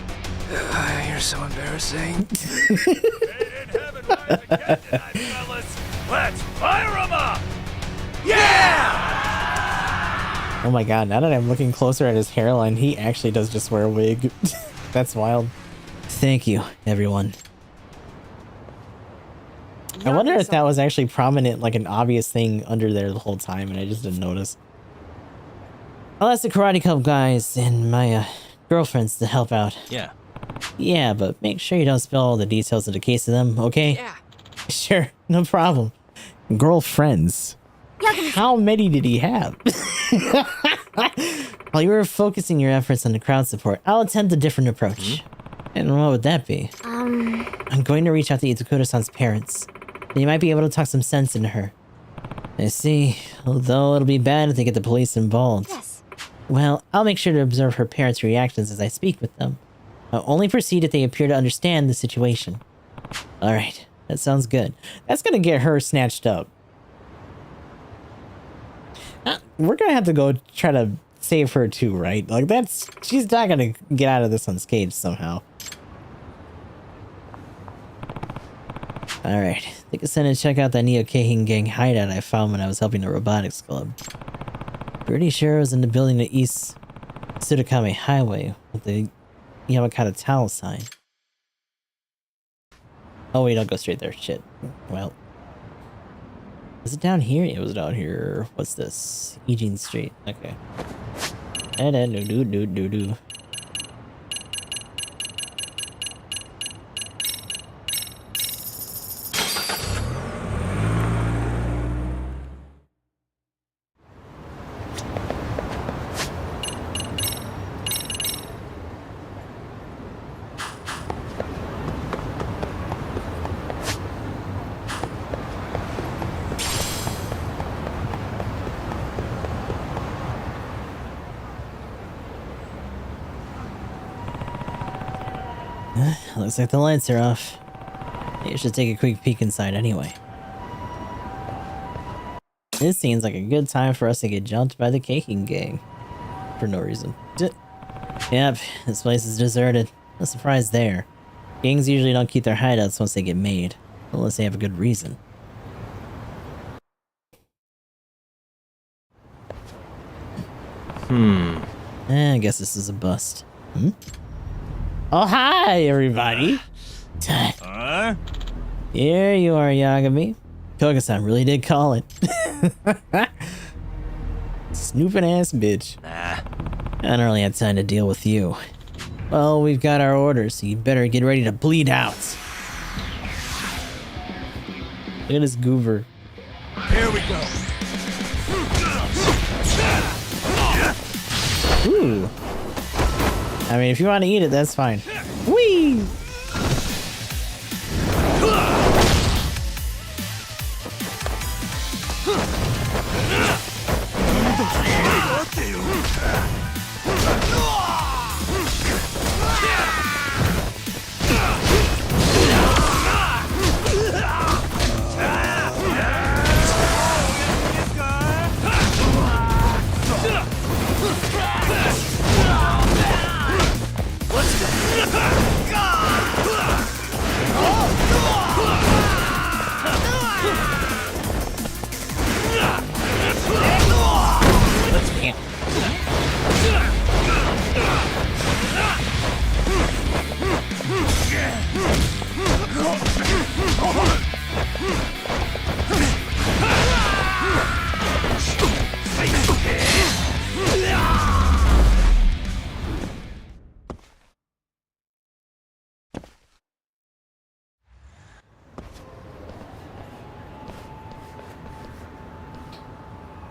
You're so embarrassing. Made in heaven rise again tonight, fellas! Let's fire 'em up! Yeah! Oh my god, now that I'm looking closer at his hairline, he actually does just wear a wig. That's wild. Thank you, everyone. I wonder if that was actually prominent, like an obvious thing under there the whole time, and I just didn't notice. I'll ask the Karate Club guys and my girlfriends to help out. Yeah. Yeah, but make sure you don't spill all the details of the case to them, okay? Yeah. Sure, no problem. Girlfriends. How many did he have? While you were focusing your efforts on the crowd support, I'll attempt a different approach. And what would that be? I'm going to reach out to Itakura-san's parents. You might be able to talk some sense into her. I see. Although it'll be bad if they get the police involved. Yes. Well, I'll make sure to observe her parents' reactions as I speak with them. I'll only proceed if they appear to understand the situation. Alright, that sounds good. That's gonna get her snatched up. We're gonna have to go try to save her too, right? Like she's not gonna get out of this unscathed somehow. Alright, I think I sent and check out that Neo Keihin gang hideout I found when I was helping the robotics club. Pretty sure it was in the building to East Tsudakame Highway with the Yamakata Towel sign. Oh wait, I'll go straight there. Shit. Well. Was it down here? It was down here. What's this? Eugene Street. Okay. And then do. Looks like the lights are off. You should take a quick peek inside anyway. This seems like a good time for us to get jumped by the Keihin gang. For no reason. Yep, this place is deserted. No surprise there. Gangs usually don't keep their hideouts once they get made. Unless they have a good reason. I guess this is a bust. Oh, hi, everybody. Here you are, Yagami. Koga-san really did call it. Snooping ass bitch. Nah. I don't really have time to deal with you. Well, we've got our orders, so you better get ready to bleed out. Look at this goober. Here we go. Ooh. I mean, if you want to eat it, that's fine. Whee!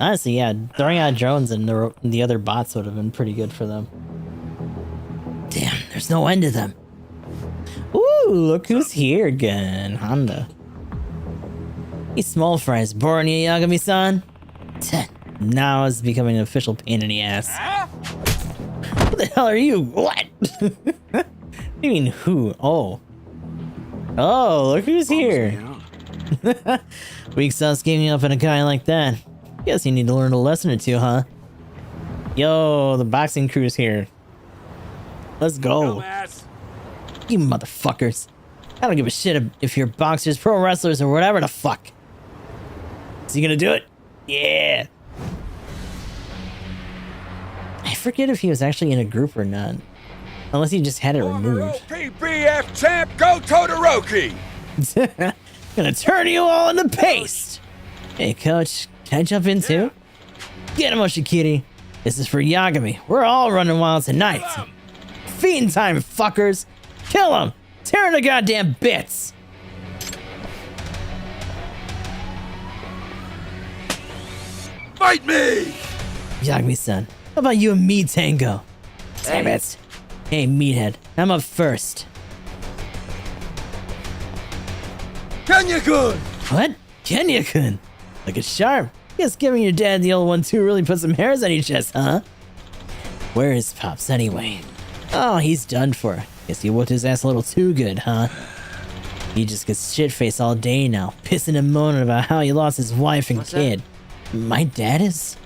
Honestly, yeah, throwing out drones and the other bots would have been pretty good for them. Damn, there's no end to them. Ooh, look who's here again. Honda. He's small fries boring you, Yagami-san. Now it's becoming an official pain in the ass. What the hell are you? What? What do you mean who? Oh. Oh, look who's here. Weak sauce giving up on a guy like that. Guess you need to learn a lesson or two, huh? Yo, the boxing crew's here. Let's go. You motherfuckers. I don't give a shit if you're boxers, pro wrestlers, or whatever the fuck. Is he gonna do it? Yeah. I forget if he was actually in a group or not. Unless he just had it removed. PBF champ, go Todoroki! Gonna turn you all into paste! Hey, coach, can I jump in too? Get him, Oshikiri. This is for Yagami. We're all running wild tonight. Feeding time, fuckers! Kill him! Tear him to goddamn bits! Fight me! Yagami-san, how about you and me, Tango? Damn it! Hey, meathead, I'm up first. Kenya-kun! What? Kenya-kun? Look at sharp. Guess giving your dad the old one too really put some hairs on your chest, huh? Where is Pops anyway? Oh, he's done for. Guess you whooped his ass a little too good, huh? He just gets shit-faced all day now, pissing and moaning about how he lost his wife and kid. My dad is?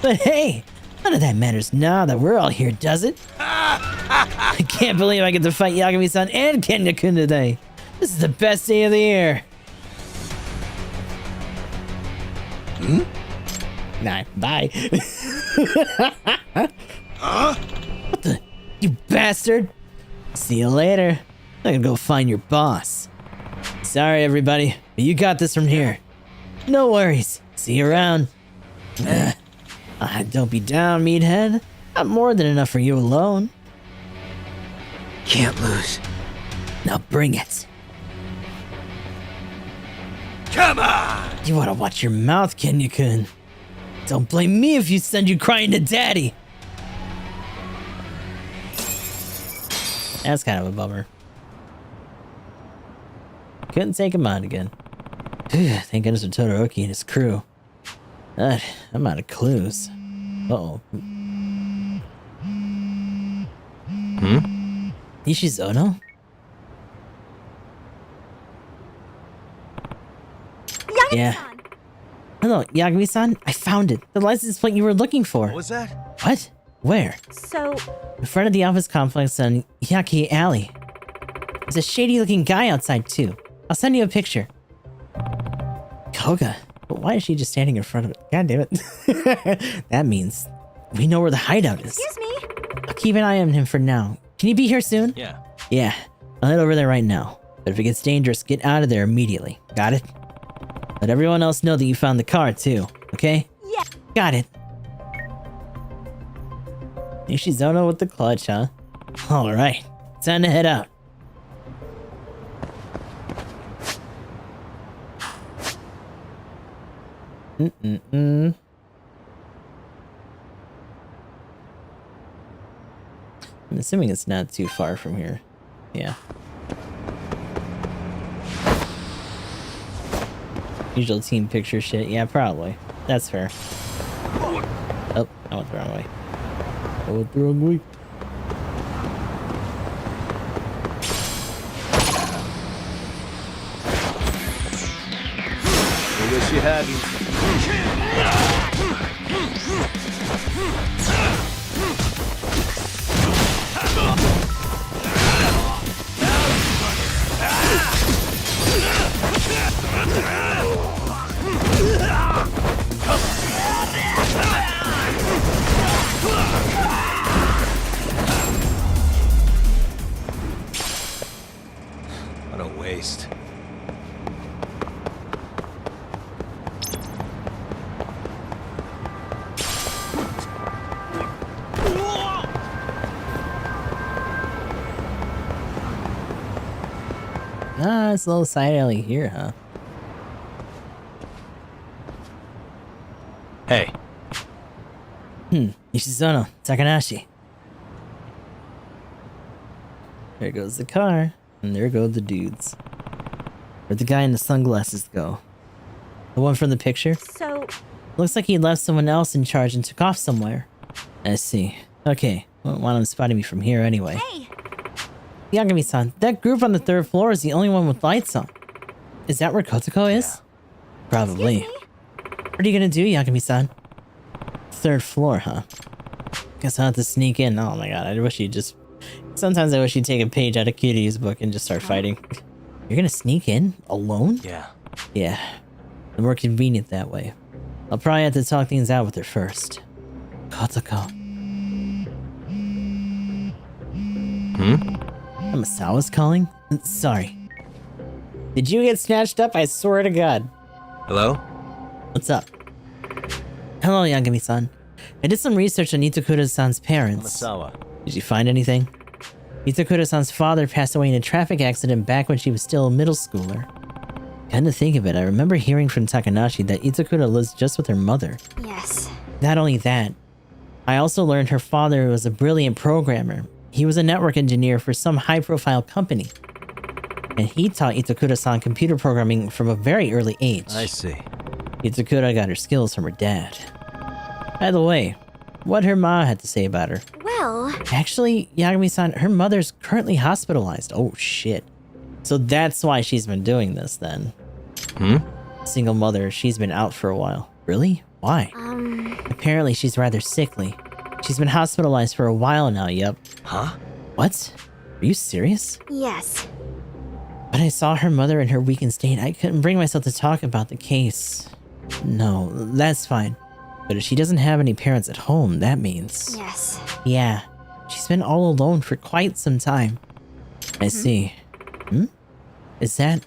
But hey, none of that matters now that we're all here, does it? I can't believe I get to fight Yagami-san and Kenya-kun today. This is the best day of the year. Nah, bye. What the? You bastard! See you later. I'm gonna go find your boss. Sorry, everybody, but you got this from here. No worries. See you around. Don't be down, meathead. Not more than enough for you alone. Can't lose. Now bring it. Come on! You wanna watch your mouth, Kenya-kun. Don't blame me if you send you crying to daddy. That's kind of a bummer. Couldn't take him on again. Thank goodness for Todoroki and his crew. I'm out of clues. Uh-oh. Ishizono? Yeah. Hello, Yagami-san. I found it. The license plate you were looking for. What was that? What? Where? So, In front of the office complex on Yaki Alley. There's a shady-looking guy outside, too. I'll send you a picture. Koga? But why is she just standing in front of it? God damn it. That means we know where the hideout is. excuse me. I'll keep an eye on him for now. Can you be here soon? Yeah. Yeah. I'll head over there right now. But if it gets dangerous, get out of there immediately. Got it? Let everyone else know that you found the car, too. Okay? Yeah. Got it. Ishizono with the clutch, huh? Alright. Time to head out. I'm assuming it's not too far from here. Yeah. Usual team picture shit. Yeah, probably. That's fair. Oh, I went the wrong way. I went the wrong way. I wish you hadn't. What a waste. Ah, it's a little side alley here, huh? Hey. Ishizono, Takanashi. There goes the car, and there go the dudes. Where'd the guy in the sunglasses go? The one from the picture? So, Looks like he left someone else in charge and took off somewhere. I see. Okay, won't want him spotting me from here anyway. hey, Yagami-san, that group on the 3rd floor is the only one with lights on. Is that where Kotoko is? Probably. excuse me? What are you gonna do, Yagami-san? 3rd floor, huh? Guess I'll have to sneak in. Oh my god, I wish you'd just... Sometimes I wish you'd take a page out of Kiryu's book and just start fighting. You're gonna sneak in? Alone? Yeah. Yeah. More convenient that way. I'll probably have to talk things out with her first. Kotoko. Amasawa's calling? Sorry. Did you get snatched up? I swear to God. Hello? What's up? Hello, Yagami-san. I did some research on Itakura-san's parents. Amasawa. Did you find anything? Itakura-san's father passed away in a traffic accident back when she was still a middle schooler. Come to think of it, I remember hearing from Takanashi that Itakura lives just with her mother. Yes. Not only that, I also learned her father was a brilliant programmer. He was a network engineer for some high-profile company. And he taught Itakura-san computer programming from a very early age. I see. Itakura got her skills from her dad. By the way, what her ma had to say about her. Well, Actually, Yagami-san, her mother's currently hospitalized. Oh shit. So that's why she's been doing this then. Single mother, she's been out for a while. Really? Why? Apparently she's rather sickly. She's been hospitalized for a while now, yep. Huh? What? Are you serious? yes. When I saw her mother in her weakened state, I couldn't bring myself to talk about the case. No, that's fine. But if she doesn't have any parents at home, that means... Yes. Yeah, she's been all alone for quite some time. I see. Is that...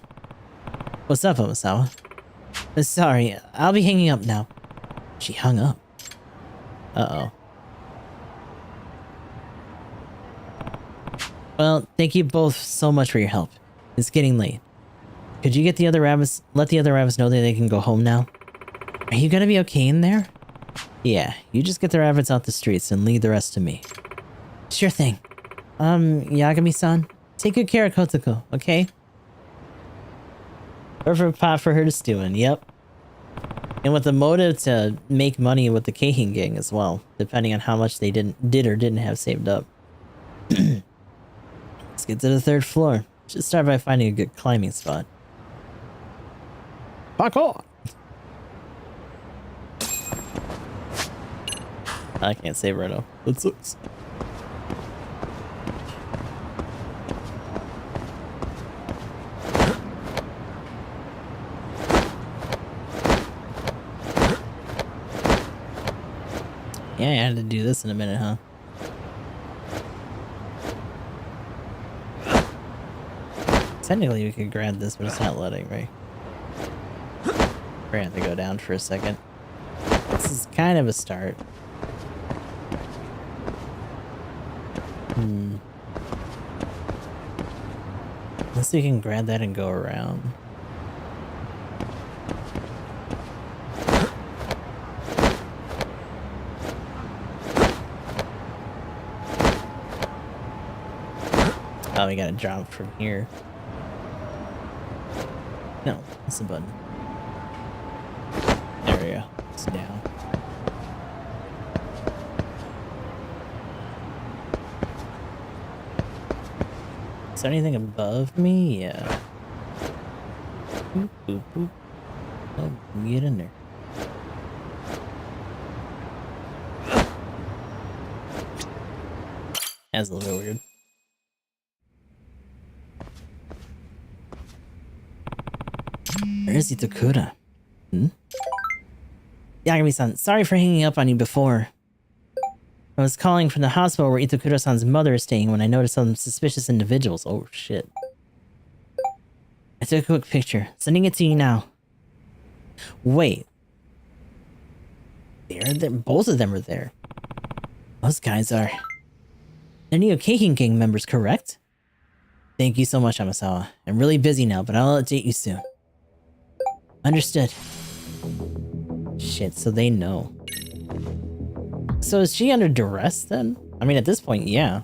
What's up, Omasawa? Sorry, I'll be hanging up now. She hung up. Uh-oh. Well, thank you both so much for your help. It's getting late. Could you get the other rabbits, let the other rabbits know that they can go home now? Are you gonna be okay in there? Yeah, you just get the rabbits out the streets and leave the rest to me. Sure thing. Yagami-san, take good care of Kotoko, okay? Perfect pot for her to stew in, yep. And with the motive to make money with the Keihin gang as well, depending on how much they did or didn't have saved up. Let's get to the 3rd floor. Should start by finding a good climbing spot. Parkour! I can't save right now. That sucks. Yeah, I had to do this in a minute, huh? Technically, we could grab this, but it's not letting, right? We're gonna have to go down for a second. This is kind of a start. Unless we can grab that and go around. Oh, we gotta drop from here. No, that's the button. There we go. It's down. Is there anything above me? Yeah. Boop, boop, boop. Oh, get in there. That's a little bit weird. Where is Itakura? Yagami-san, sorry for hanging up on you before. I was calling from the hospital where Itakura-san's mother is staying when I noticed some suspicious individuals. Oh, shit. I took a quick picture. Sending it to you now. Wait. They're there. Both of them are there. Those guys are... They're Neo Keihin gang members, correct? Thank you so much, Amasawa. I'm really busy now, but I'll update you soon. Understood. Shit. shit so they know. So is she under duress then? I mean, at this point, yeah.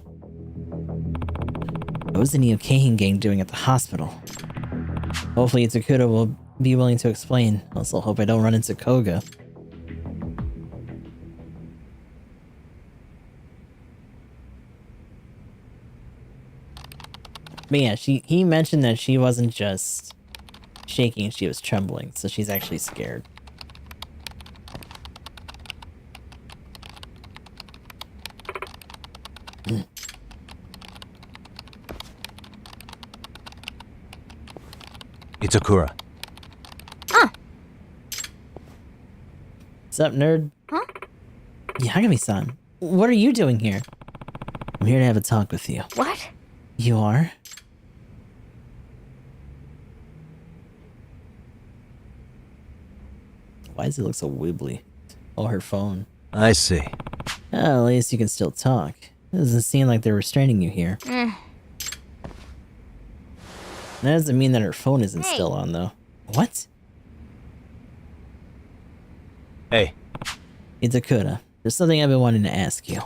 What was the Neokahin gang doing at the hospital? Hopefully Itakura will be willing to explain. Also hope I don't run into Koga. But yeah, he mentioned that she wasn't just shaking, she was trembling, so she's actually scared. Itakura. What's up, nerd? Huh? Yagami-san, what are you doing here? I'm here to have a talk with you. What? You are? Why does it look so wibbly? Oh, her phone. I see. Oh, at least you can still talk. It doesn't seem like they're restraining you here. That doesn't mean that her phone isn't still on, though. What? Hey. Itakura, there's something I've been wanting to ask you.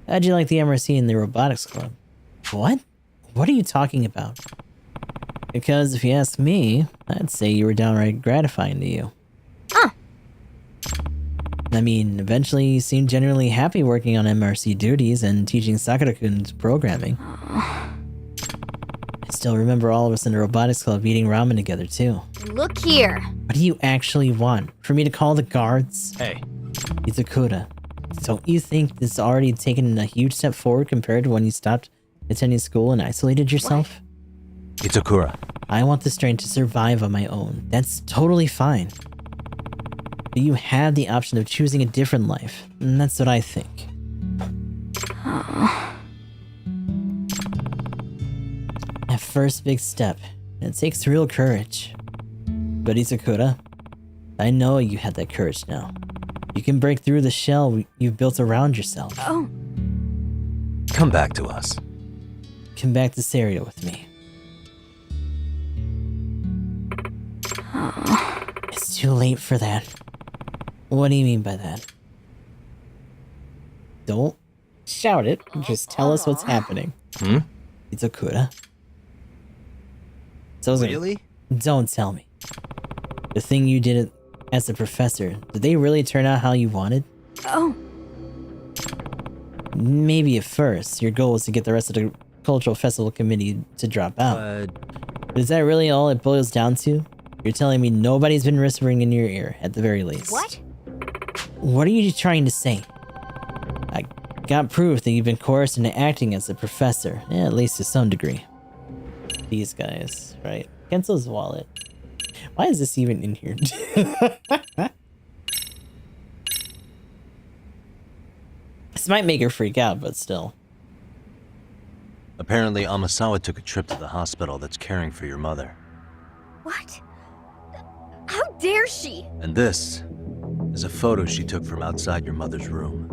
How'd you like the MRC and the robotics club? What? What are you talking about? Because if you ask me, I'd say you were downright gratifying to you. I mean, eventually you seemed genuinely happy working on MRC duties and teaching Sakura-kun's programming. I still remember all of us in the robotics club eating ramen together, too. Look here. What do you actually want? For me to call the guards? Hey. Itakura, don't you think this already taken a huge step forward compared to when you stopped attending school and isolated yourself? What? Itakura. I want the strength to survive on my own. That's totally fine. But you had the option of choosing a different life, and that's what I think. That first big step, it takes real courage. But Itakura, I know you had that courage now. You can break through the shell you've built around yourself. Oh. Come back to us. Come back to Seria with me. It's too late for that. What do you mean by that? Don't shout it. Just tell us what's happening. Itakura. So really? Don't tell me. The thing you did as a professor, did they really turn out how you wanted? Oh. Maybe at first, your goal was to get the rest of the cultural festival committee to drop out. But is that really all it boils down to? You're telling me nobody's been whispering in your ear, at the very least. What? What are you trying to say? I got proof that you've been coerced into acting as a professor, at least to some degree. These guys, right? Kenzo's wallet. Why is this even in here? This might make her freak out, but still. Apparently, Amasawa took a trip to the hospital that's caring for your mother. What? How dare she? And this is a photo she took from outside your mother's room.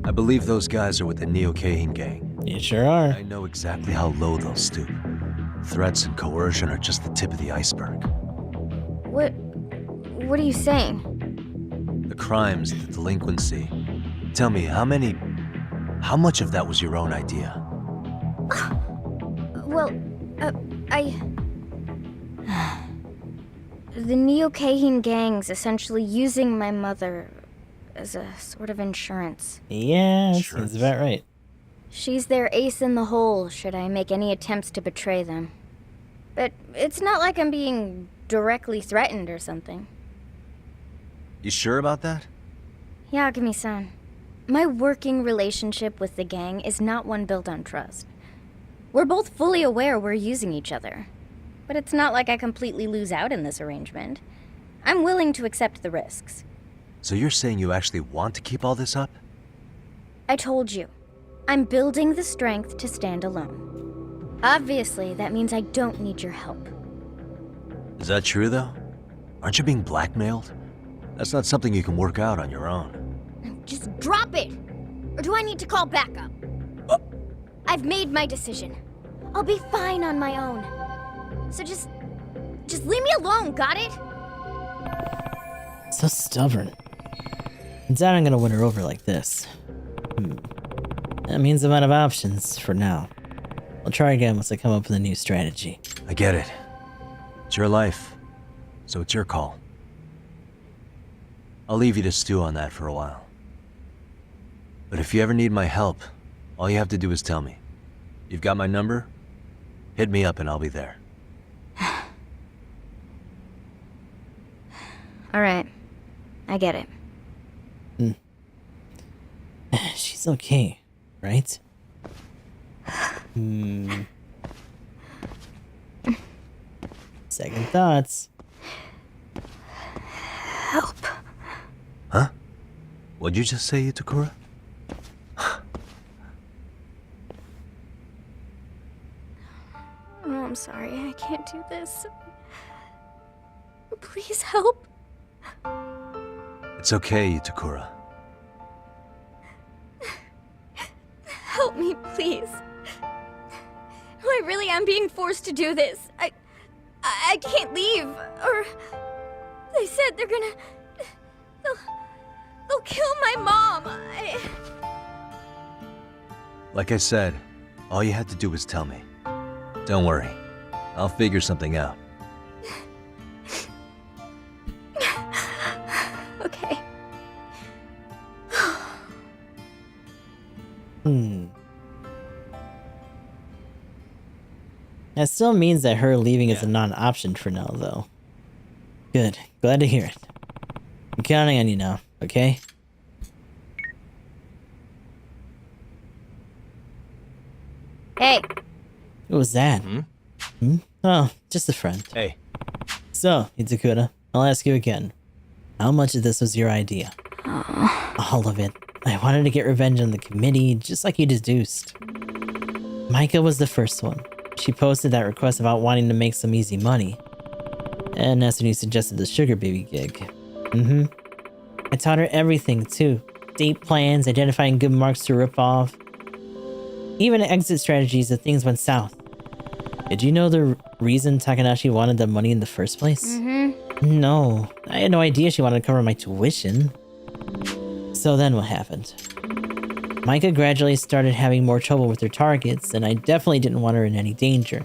I believe those guys are with the Neokahin gang. You sure are. I know exactly how low they'll stoop. Threats and coercion are just the tip of the iceberg. What are you saying? The crimes, the delinquency. Tell me, how much of that was your own idea? Well, the Neokahin gang's essentially using my mother as a sort of insurance. Yeah, that's about right. She's their ace in the hole should I make any attempts to betray them. But it's not like I'm being directly threatened or something. You sure about that? Yagami-san, my working relationship with the gang is not one built on trust. We're both fully aware we're using each other. But it's not like I completely lose out in this arrangement. I'm willing to accept the risks. So you're saying you actually want to keep all this up? I told you. I'm building the strength to stand alone. Obviously, that means I don't need your help. Is that true, though? Aren't you being blackmailed? That's not something you can work out on your own. Just drop it! Or do I need to call backup? I've made my decision. I'll be fine on my own. So just Just leave me alone, got it? So stubborn. I doubt I'm gonna win her over like this. That means I'm out of options for now. I'll try again once I come up with a new strategy. I get it. It's your life, so it's your call. I'll leave you to stew on that for a while. But if you ever need my help, all you have to do is tell me. You've got my number? Hit me up and I'll be there. Alright. I get it. She's okay, right? Second thoughts. Help. Huh? What'd you just say, Itakura? Oh, I'm sorry. I can't do this. Please help. It's okay, Itakura. Help me, please. I really am being forced to do this. I can't leave, or they said they're gonna... They'll kill my mom. Like I said, all you had to do was tell me. Don't worry. I'll figure something out. Okay. That still means that her leaving is a non-option for now, though. Good. Glad to hear it. I'm counting on you now, okay? Hey. What was that? Oh, just a friend. Hey. So, Itakura, I'll ask you again. How much of this was your idea? All of it. I wanted to get revenge on the committee, just like you deduced. Micah was the first one. She posted that request about wanting to make some easy money. And that's when you suggested the sugar baby gig. I taught her everything, too. Date plans, identifying good marks to rip off. Even exit strategies if things went south. Did you know the reason Takanashi wanted the money in the first place? No, I had no idea she wanted to cover my tuition. So then what happened? Micah gradually started having more trouble with her targets, and I definitely didn't want her in any danger.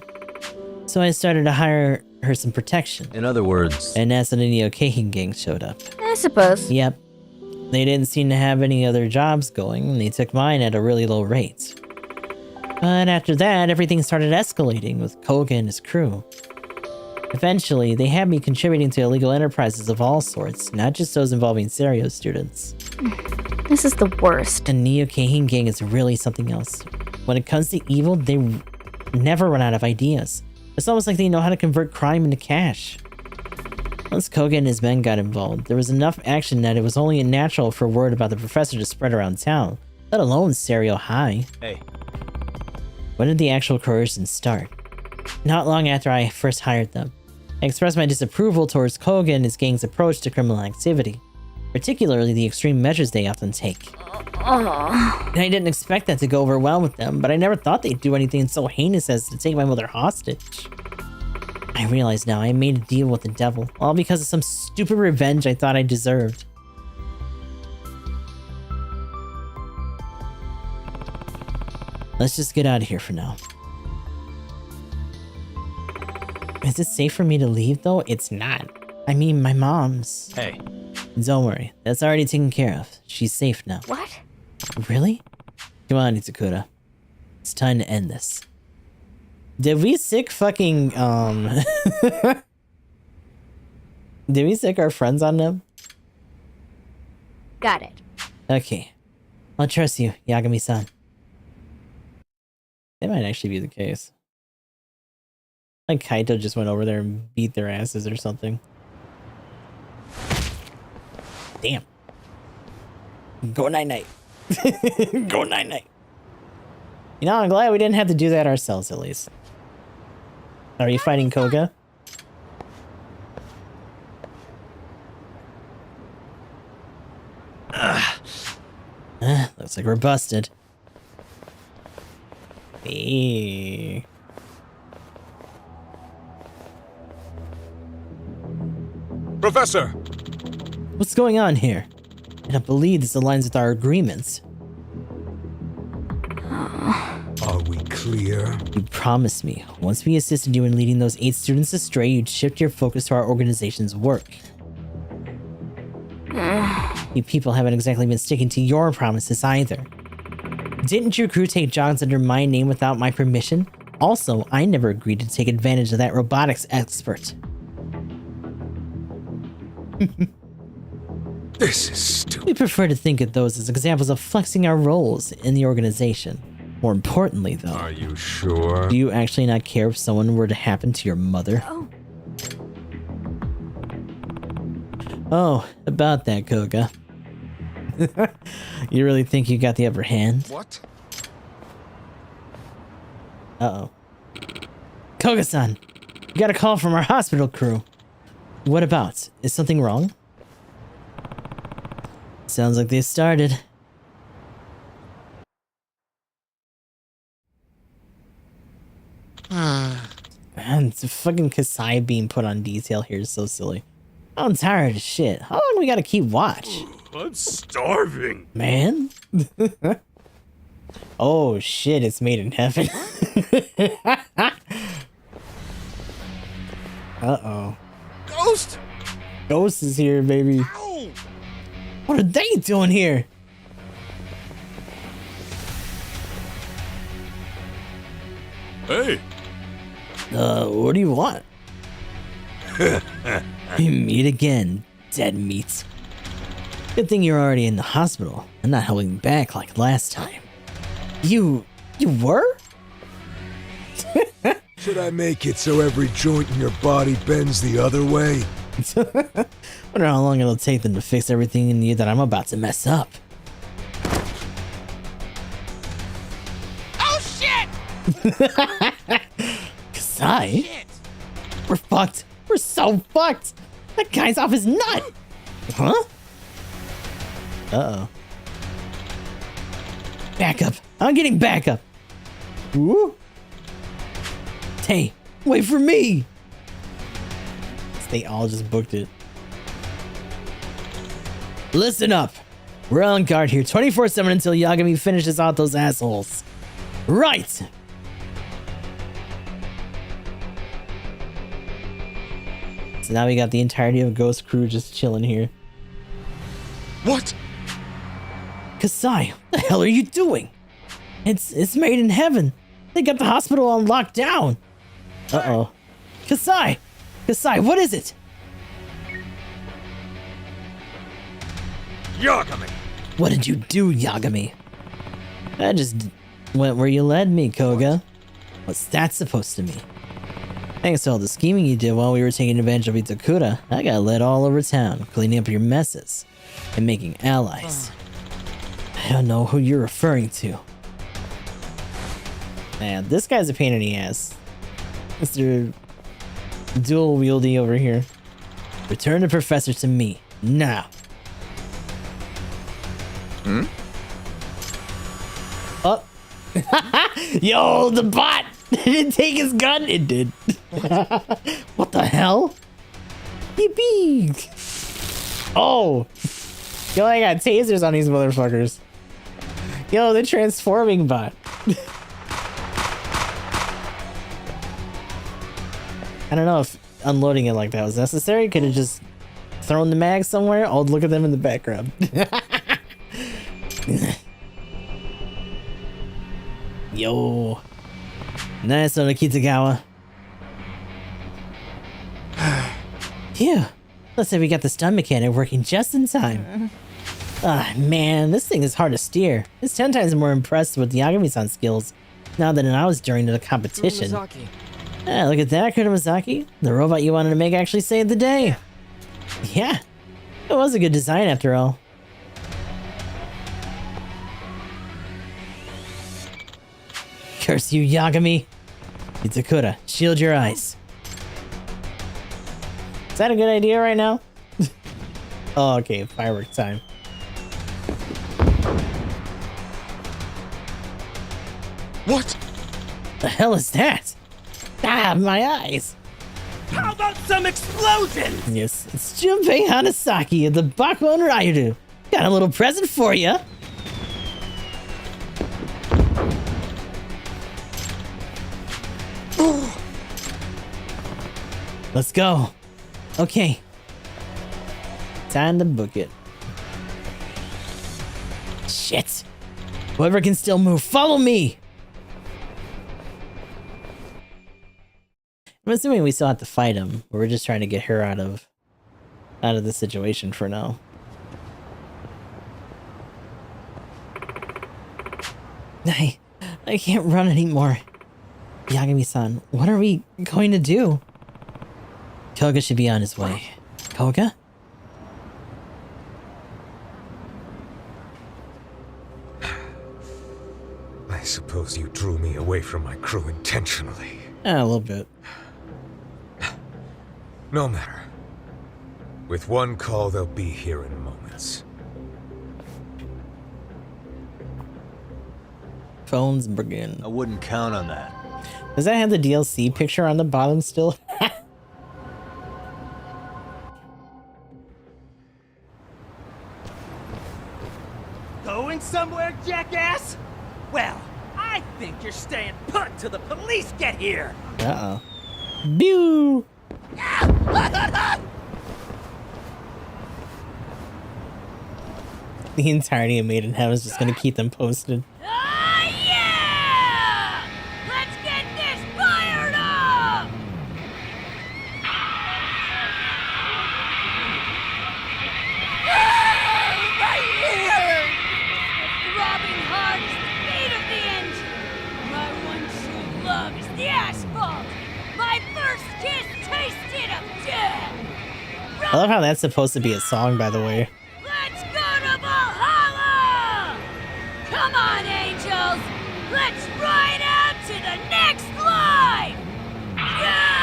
So I started to hire her some protection. In other words... And that's when the Neo-Keihin gang showed up. I suppose. Yep. They didn't seem to have any other jobs going, and they took mine at a really low rate. But after that, everything started escalating with Koga and his crew. Eventually, they had me contributing to illegal enterprises of all sorts, not just those involving Serio students. This is the worst. The Neo-Keihin gang is really something else. When it comes to evil, they never run out of ideas. It's almost like they know how to convert crime into cash. Once Koga and his men got involved, there was enough action that it was only natural for word about the professor to spread around town, let alone Serio High. Hey. When did the actual coercion start? Not long after I first hired them. I expressed my disapproval towards Koga and his gang's approach to criminal activity, particularly the extreme measures they often take. And I didn't expect that to go over well with them, but I never thought they'd do anything so heinous as to take my mother hostage. I realize now I made a deal with the devil, all because of some stupid revenge I thought I deserved. Let's just get out of here for now. Is it safe for me to leave, though? It's not. I mean, my mom's... Hey. Don't worry. That's already taken care of. She's safe now. What? Really? Come on, Itakura. It's time to end this. Did we sick fucking, Did we sick our friends on them? Got it. Okay. I'll trust you, Yagami-san. That might actually be the case. Like Kaito just went over there and beat their asses or something. Damn. Go night-night. Go night-night. You know, I'm glad we didn't have to do that ourselves, at least. Are you fighting Koga? Looks like we're busted. Hey. Professor! What's going on here? I don't believe this aligns with our agreements. Are we clear? You promised me, once we assisted you in leading those 8 students astray, you'd shift your focus to our organization's work. You people haven't exactly been sticking to your promises either. Didn't your crew take jobs under my name without my permission? Also, I never agreed to take advantage of that robotics expert. This is stupid. We prefer to think of those as examples of flexing our roles in the organization. More importantly, though, Are you sure? do you actually not care if someone were to happen to your mother? Oh, about that, Koga. You really think you got the upper hand? What? Uh-oh. Koga-san! You got a call from our hospital crew. What about? Is something wrong? Sounds like they started. Man, it's a fucking Kasai being put on detail here is so silly. I'm tired of shit. How long we gotta keep watch? I'm starving. Man? Oh shit, it's made in heaven. Uh-oh. Ghost! Ghost is here, baby. Ow! What are they doing here? Hey! What do you want? We meet again, dead meat. Good thing you're already in the hospital and not holding back like last time. You were? Should I make it so every joint in your body bends the other way? Wonder how long it'll take them to fix everything in you that I'm about to mess up. Oh shit! Kasai? Shit! We're fucked. We're so fucked. That guy's off his nut. Huh? Uh-oh. Backup. I'm getting backup. Woo. Hey, wait for me. They all just booked it. Listen up. We're on guard here 24/7 until Yagami finishes out those assholes. Right. So now we got the entirety of Ghost Crew just chilling here. What? Kasai, what the hell are you doing? It's made in heaven. They got the hospital on lockdown. Uh-oh. Kasai! Kasai, what is it? Yagami! What did you do, Yagami? I just went where you led me, Koga. What's that supposed to mean? Thanks to all the scheming you did while we were taking advantage of Itakura, I got led all over town, cleaning up your messes and making allies. I don't know who you're referring to. Man, this guy's a pain in the ass. Mr. Dual wieldy over here. Return the professor to me, now. Hmm? Oh. Yo, the bot! It didn't take his gun. It did. What the hell? Yippee! Oh! Yo, I got tasers on these motherfuckers. Yo, the transforming bot. I don't know if unloading it like that was necessary. Could have just thrown the mag somewhere. Oh, look at them in the background. Yo. Nice on the Kitagawa. Phew. Let's say we got the stun mechanic working just in time. Ah, man, this thing is hard to steer. It's 10 times more impressed with Yagami-san skills now than I was during the competition. Kuromazaki. Ah, look at that, Kuromazaki. The robot you wanted to make actually saved the day. Yeah. It was a good design after all. Curse you, Yagami. Itakura, shield your eyes. Is that a good idea right now? Oh, okay, firework time. What? The hell is that? Ah, my eyes. How about some explosions? Yes, it's Junpei Hanasaki of the Bakuon Rairu. Got a little present for you. Let's go. Okay. Time to book it. Shit. Whoever can still move, follow me. I'm assuming we still have to fight him, but we're just trying to get her out of the situation for now. I can't run anymore. Yagami-san, what are we going to do? Koga should be on his way. Koga? I suppose you drew me away from my crew intentionally. A little bit. No matter. With one call, they'll be here in moments. Phones begin. I wouldn't count on that. Does that have the DLC picture on the bottom still? Going somewhere, jackass? Well, I think you're staying put till the police get here. Uh-oh. Pew! The entirety of Made in Heaven is just gonna keep them posted. Yeah! Let's get this fired up! My ears! The throbbing heart is the beat of the engine. My one true love is the asphalt. My first kiss tasted of death. I love how that's supposed to be a song, by the way. Let's go to Valhalla! Come on, angels! Let's ride out to the next line! Yeah!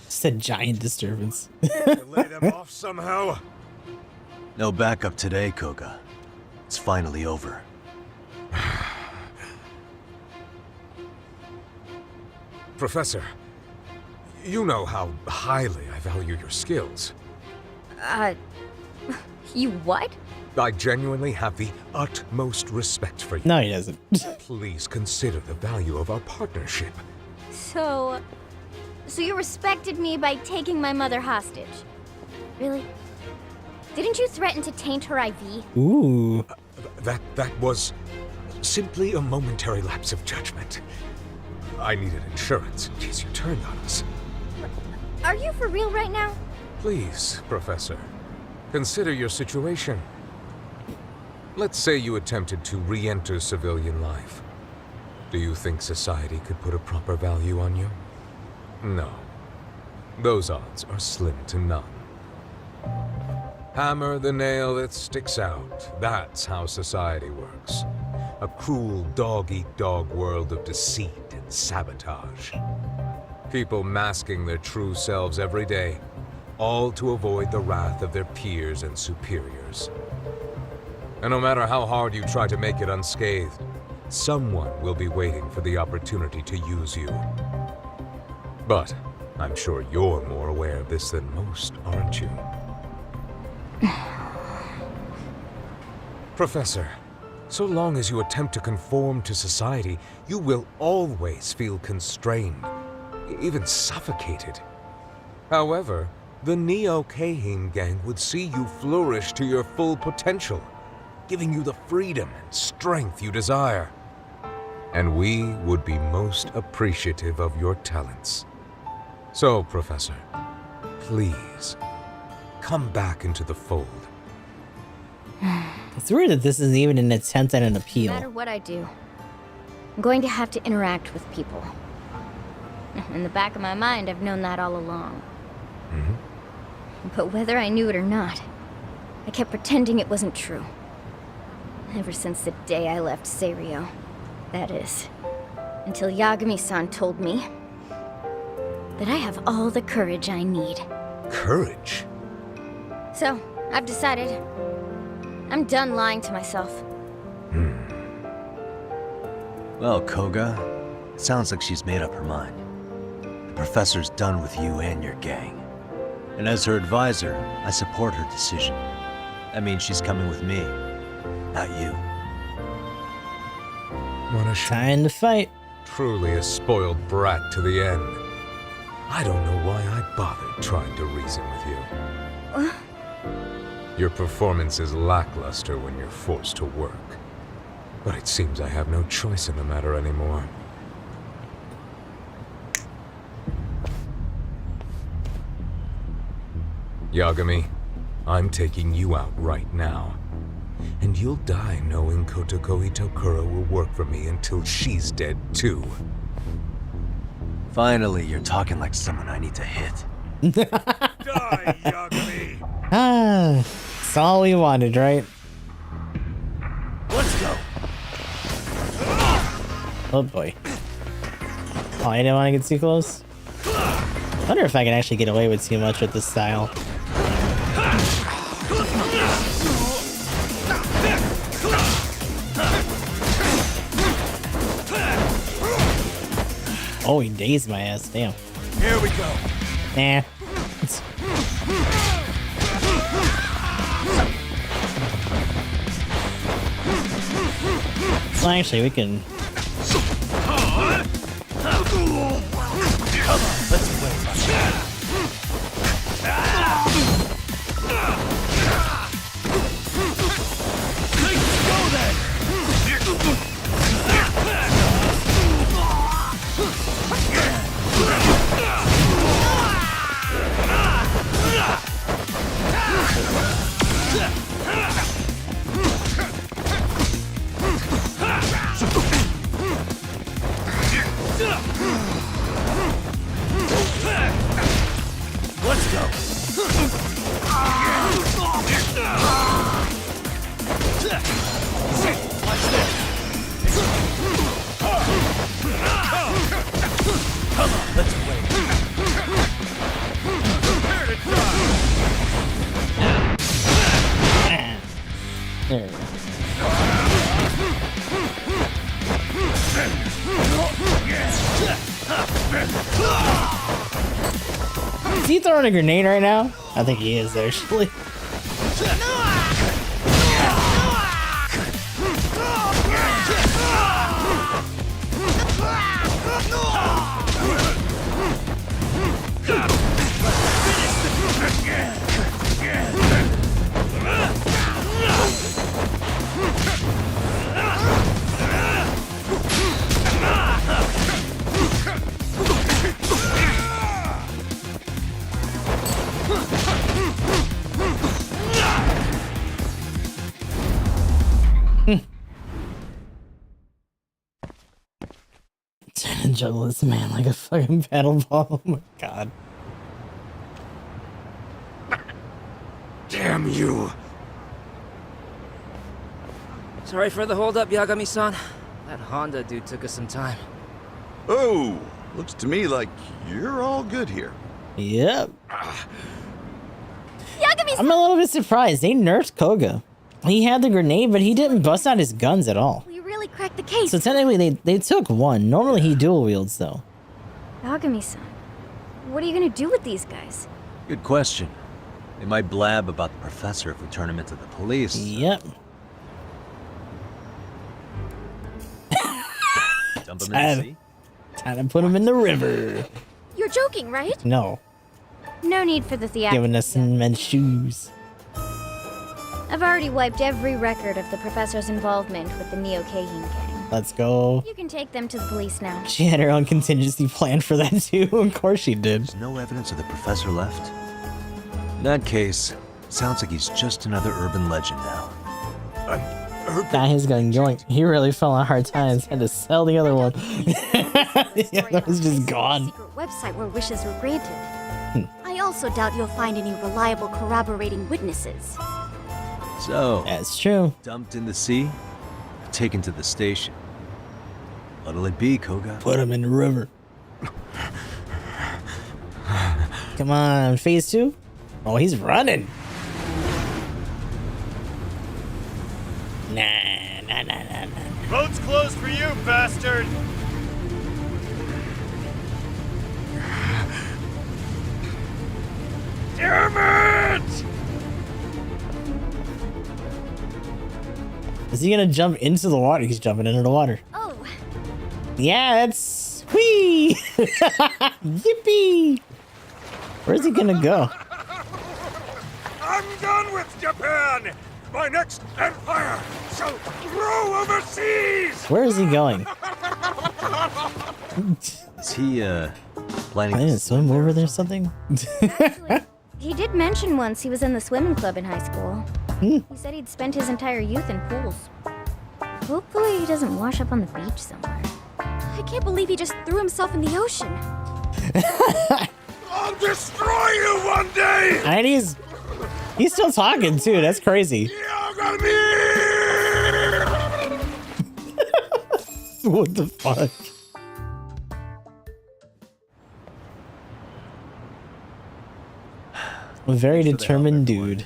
Just a giant disturbance. Lay them off somehow. No backup today, Koga. It's finally over. Professor, you know how highly I value your skills. You what? I genuinely have the utmost respect for you. No, he doesn't. Please consider the value of our partnership. So you respected me by taking my mother hostage? Really? Didn't you threaten to taint her IV? Ooh. That was simply a momentary lapse of judgment. I needed insurance in case you turned on us. Are you for real right now? Please, Professor, consider your situation. Let's say you attempted to re-enter civilian life. Do you think society could put a proper value on you? No. Those odds are slim to none. Hammer the nail that sticks out. That's how society works. A cruel dog-eat-dog world of deceit and sabotage. People masking their true selves every day, all to avoid the wrath of their peers and superiors. And no matter how hard you try to make it unscathed, someone will be waiting for the opportunity to use you. But I'm sure you're more aware of this than most, aren't you? Professor, so long as you attempt to conform to society, you will always feel constrained, even suffocated. However, the Neo-Kahin gang would see you flourish to your full potential, giving you the freedom and strength you desire. And we would be most appreciative of your talents. So, Professor, please, come back into the fold. It's weird that this isn't even an attempt at an No appeal. matter what I do, I'm going to have to interact with people. In the back of my mind, I've known that all along. But whether I knew it or not, I kept pretending it wasn't true. Ever since the day I left Serio. That is, until Yagami-san told me that I have all the courage I need. Courage? So, I've decided I'm done lying to myself. Well, Koga, it sounds like she's made up her mind. The professor's done with you and your gang. And as her advisor, I support her decision. That means she's coming with me, not you. What a shame. Time to fight. Truly a spoiled brat to the end. I don't know why I bothered trying to reason with you. Your performance is lackluster when you're forced to work. But it seems I have no choice in the matter anymore. Yagami, I'm taking you out right now. And you'll die knowing Kotoko Itokura will work for me until she's dead too. Finally, you're talking like someone I need to hit. Die, Yagami! Ah, that's all we wanted, right? Let's go! Oh boy. Oh, I didn't want to get too close. I wonder if I can actually get away with too much with this style. Oh, he dazed my ass. Damn. Here we go. Nah. Well, actually, we can. Let's go. Come on, let's wait. Prepare to try. There we go. Is he throwing a grenade right now? I think he is, actually. Trying to juggle this man like a fucking paddle ball. Oh my god. Damn you. Sorry for the holdup, Yagami-san. That Honda dude took us some time. Oh, looks to me like you're all good here. Yep. Yagami! I'm a little bit surprised. They nerfed Koga. He had the grenade, but he didn't bust out his guns at all. We really cracked the case. So technically, they took one. Normally, he dual wields, though. Yagami-san, what are you gonna do with these guys? Good question. They might blab about the professor if we turn him into the police. Yep. Dump him in the sea? Time to put him in the river. You're joking, right? No. No need for the theatrics. Giving us some men's shoes. I've already wiped every record of the professor's involvement with the Neo-Keihin gang. Let's go. You can take them to the police now. She had her own contingency plan for that, too. Of course she did. There's no evidence of the professor left? In that case, sounds like he's just another urban legend now. Got his gun yoink. He really fell on hard times. Had to sell the other one. The other was just gone. Secret website where wishes were granted. I also doubt you'll find any reliable corroborating witnesses. So, that's true. Dumped in the sea, taken to the station. What'll it be, Koga? Put him in the river. Come on, phase 2. Oh, he's running. Road's closed for you, bastard! Damn it! Is he gonna jump into the water? He's jumping into the water. Oh. Yeah, that's... Whee! Yippee! Where's he gonna go? I'm done with Japan! My next empire shall grow overseas! Where is he going? Is he, planning I didn't swim over there or something? Actually, he did mention once he was in the swimming club in high school. He said he'd spent his entire youth in pools. Hopefully he doesn't wash up on the beach somewhere. I can't believe he just threw himself in the ocean. I'll destroy you one day! And he's still talking too. That's crazy. Yagami! What the fuck? A very determined dude.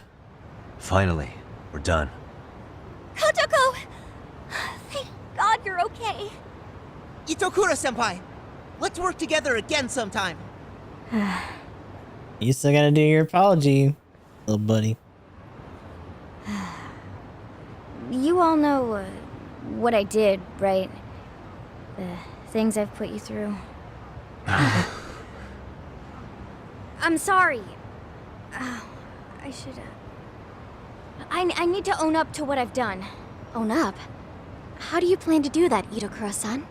Finally, we're done. Kotoko! Thank God you're okay. Itokura-senpai, let's work together again sometime. You still gotta do your apology, little buddy. You all know what I did, right? The things I've put you through. I'm sorry. I should... I need to own up to what I've done. Own up? How do you plan to do that, Itokura-san?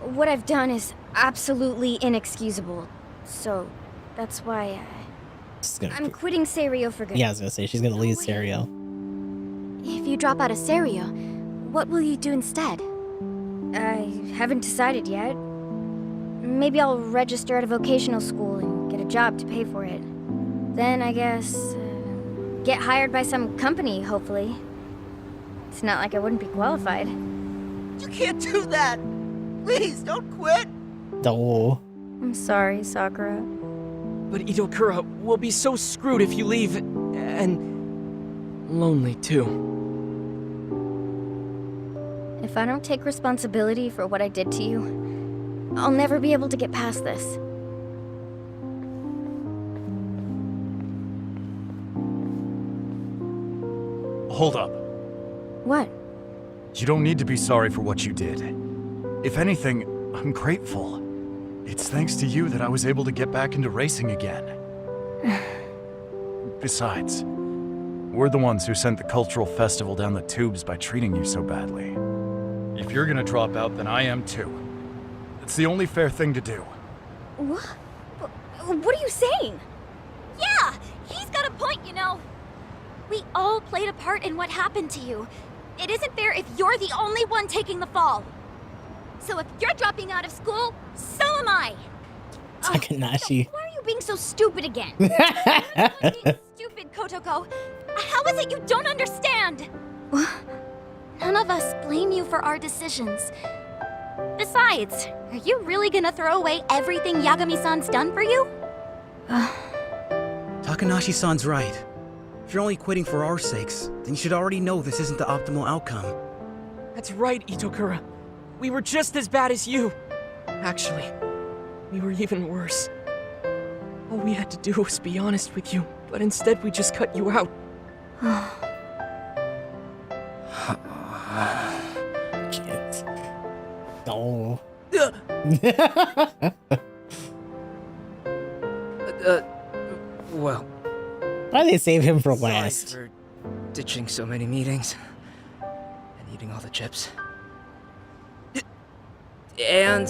What I've done is absolutely inexcusable. So, that's why I'm quitting Serio for good. Yeah, I was gonna say, she's gonna leave Serio. If you drop out of Serio, what will you do instead? I haven't decided yet. Maybe I'll register at a vocational school and get a job to pay for it. Then, I guess, get hired by some company, hopefully. It's not like I wouldn't be qualified. You can't do that! Please, don't quit! Oh. I'm sorry, Sakura. But Itokura, we'll be so screwed if you leave, and lonely too. If I don't take responsibility for what I did to you, I'll never be able to get past this. Hold up. What? You don't need to be sorry for what you did. If anything, I'm grateful. It's thanks to you that I was able to get back into racing again. Besides, we're the ones who sent the cultural festival down the tubes by treating you so badly. If you're gonna drop out, then I am too. It's the only fair thing to do. What? What are you saying? Yeah! He's got a point, you know. We all played a part in what happened to you. It isn't fair if you're the only one taking the fall. So if you're dropping out of school, so am I. Takanashi. Why are you being so stupid again? Being stupid, Kotoko. How is it you don't understand? None of us blame you for our decisions. Besides, are you really gonna throw away everything Yagami-san's done for you? Takanashi-san's right. If you're only quitting for our sakes, then you should already know this isn't the optimal outcome. That's right, Itokura. We were just as bad as you. Actually, we were even worse. All we had to do was be honest with you, but instead we just cut you out. Shit. Oh. Well, Why did they save him for sorry last? for ditching so many meetings and eating all the chips. And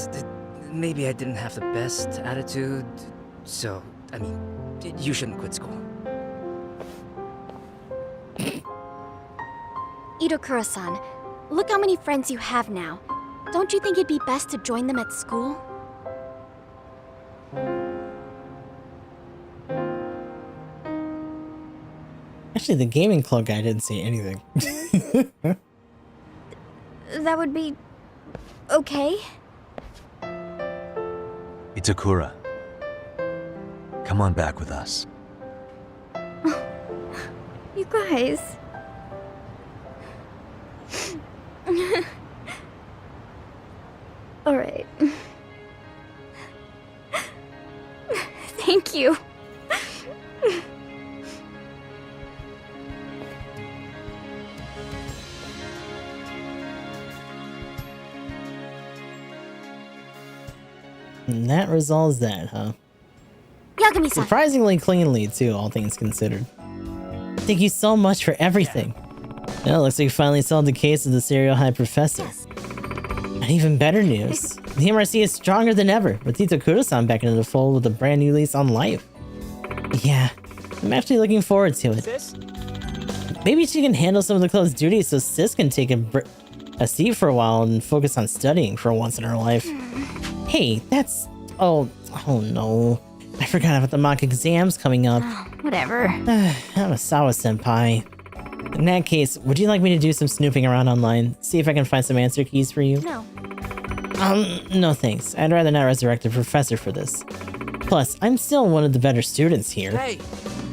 maybe I didn't have the best attitude, so, I mean, you shouldn't quit school. Itokura-san, look how many friends you have now. Don't you think it'd be best to join them at school? Actually, the gaming club guy didn't say anything. That would be... okay? Itakura, come on back with us. You guys... All right. Thank you. And that resolves that, huh? Yagami-san. Surprisingly cleanly, too, all things considered. Thank you so much for everything. Well, looks like you finally solved the case of the serial high professor. And even better news. The MRC is stronger than ever, with Itakura-san back into the fold with a brand new lease on life. Yeah, I'm actually looking forward to it. Sis? Maybe she can handle some of the close duties so Sis can take a seat for a while and focus on studying for once in her life. Hey, that's... Oh no. I forgot about the mock exams coming up. Whatever. Amasawa-senpai. In that case, would you like me to do some snooping around online? See if I can find some answer keys for you? No. No thanks. I'd rather not resurrect the professor for this. Plus, I'm still one of the better students here. Hey!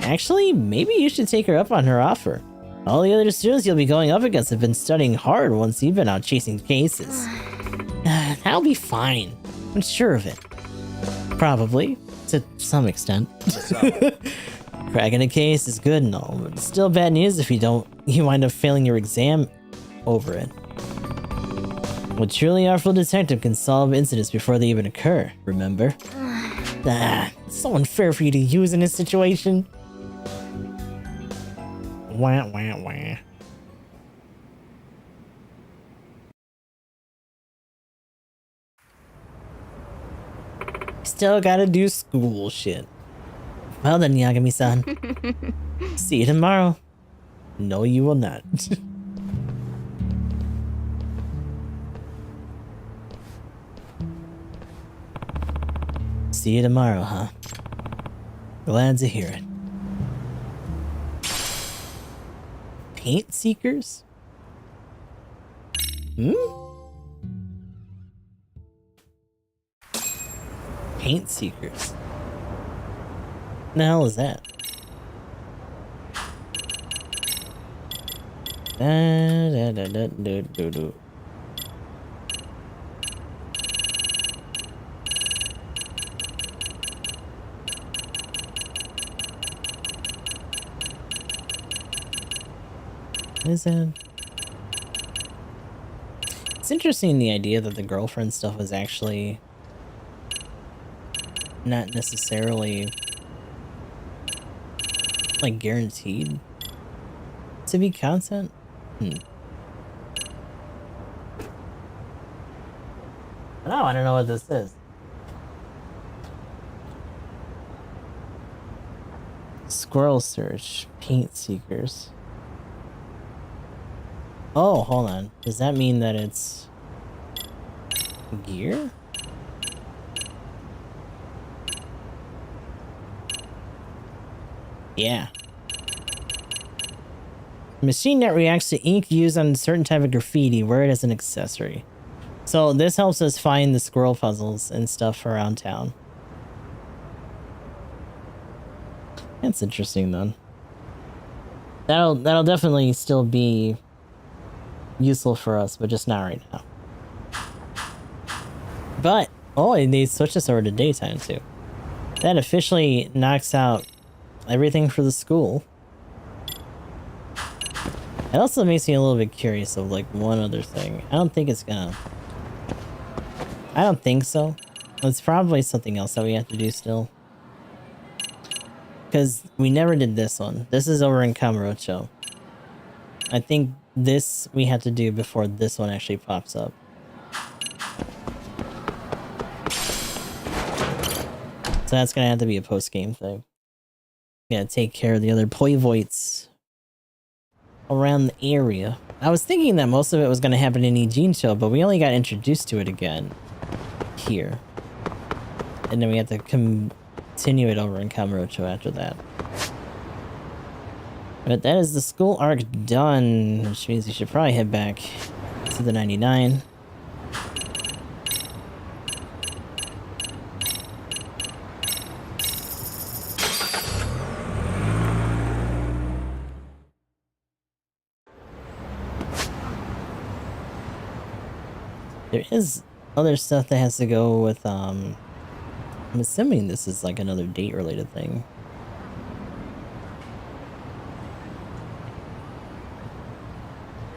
Actually, maybe you should take her up on her offer. All the other students you'll be going up against have been studying hard once you've been out chasing cases. That'll be fine. I'm sure of it. Probably. To some extent. Cracking a case is good and all, but it's still bad news if you wind up failing your exam over it. A truly artful detective can solve incidents before they even occur, remember? It's so unfair for you to use in this situation. Wah, wah, wah. Still gotta do school shit. Well then, Yagami-san. See you tomorrow. No, you will not. See you tomorrow, huh? Glad to hear it. Paint seekers? Paint seekers. What the hell is that? What is that? It's interesting, the idea that the girlfriend stuff was actually not necessarily like guaranteed to be content. I don't know what this is. Squirrel search, paint seekers. Oh, hold on. Does that mean that it's gear? Yeah. Machine that reacts to ink used on a certain type of graffiti. Wear it as an accessory. So this helps us find the squirrel puzzles and stuff around town. That's interesting then. That'll definitely still be useful for us, but just not right now. But oh, and they switched this over to daytime too. That officially knocks out everything for the school. It also makes me a little bit curious of like one other thing. I don't think so. It's probably something else that we have to do still. Because we never did this one. This is over in Kamurocho. I think this we have to do before this one actually pops up. So that's gonna have to be a post-game thing. Gotta take care of the other Poivoids around the area. I was thinking that most of it was gonna happen in Ijincho, but we only got introduced to it again here. And then we have to continue it over in Kamurocho after that. But that is the school arc done, which means we should probably head back to the 99. There is other stuff that has to go with, I'm assuming this is like another date related thing.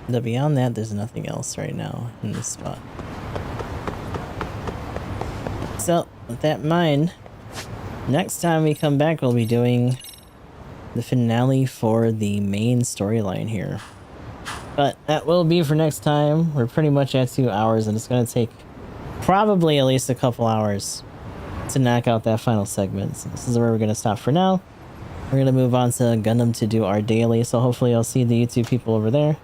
But beyond that, there's nothing else right now in this spot. So, with that in mind, next time we come back, we'll be doing the finale for the main storyline here. But that will be for next time. We're pretty much at 2 hours, and it's going to take probably at least a couple hours to knock out that final segment. So this is where we're going to stop for now. We're going to move on to Gundam to do our daily, so hopefully I'll see the YouTube people over there.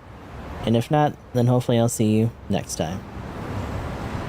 And if not, then hopefully I'll see you next time.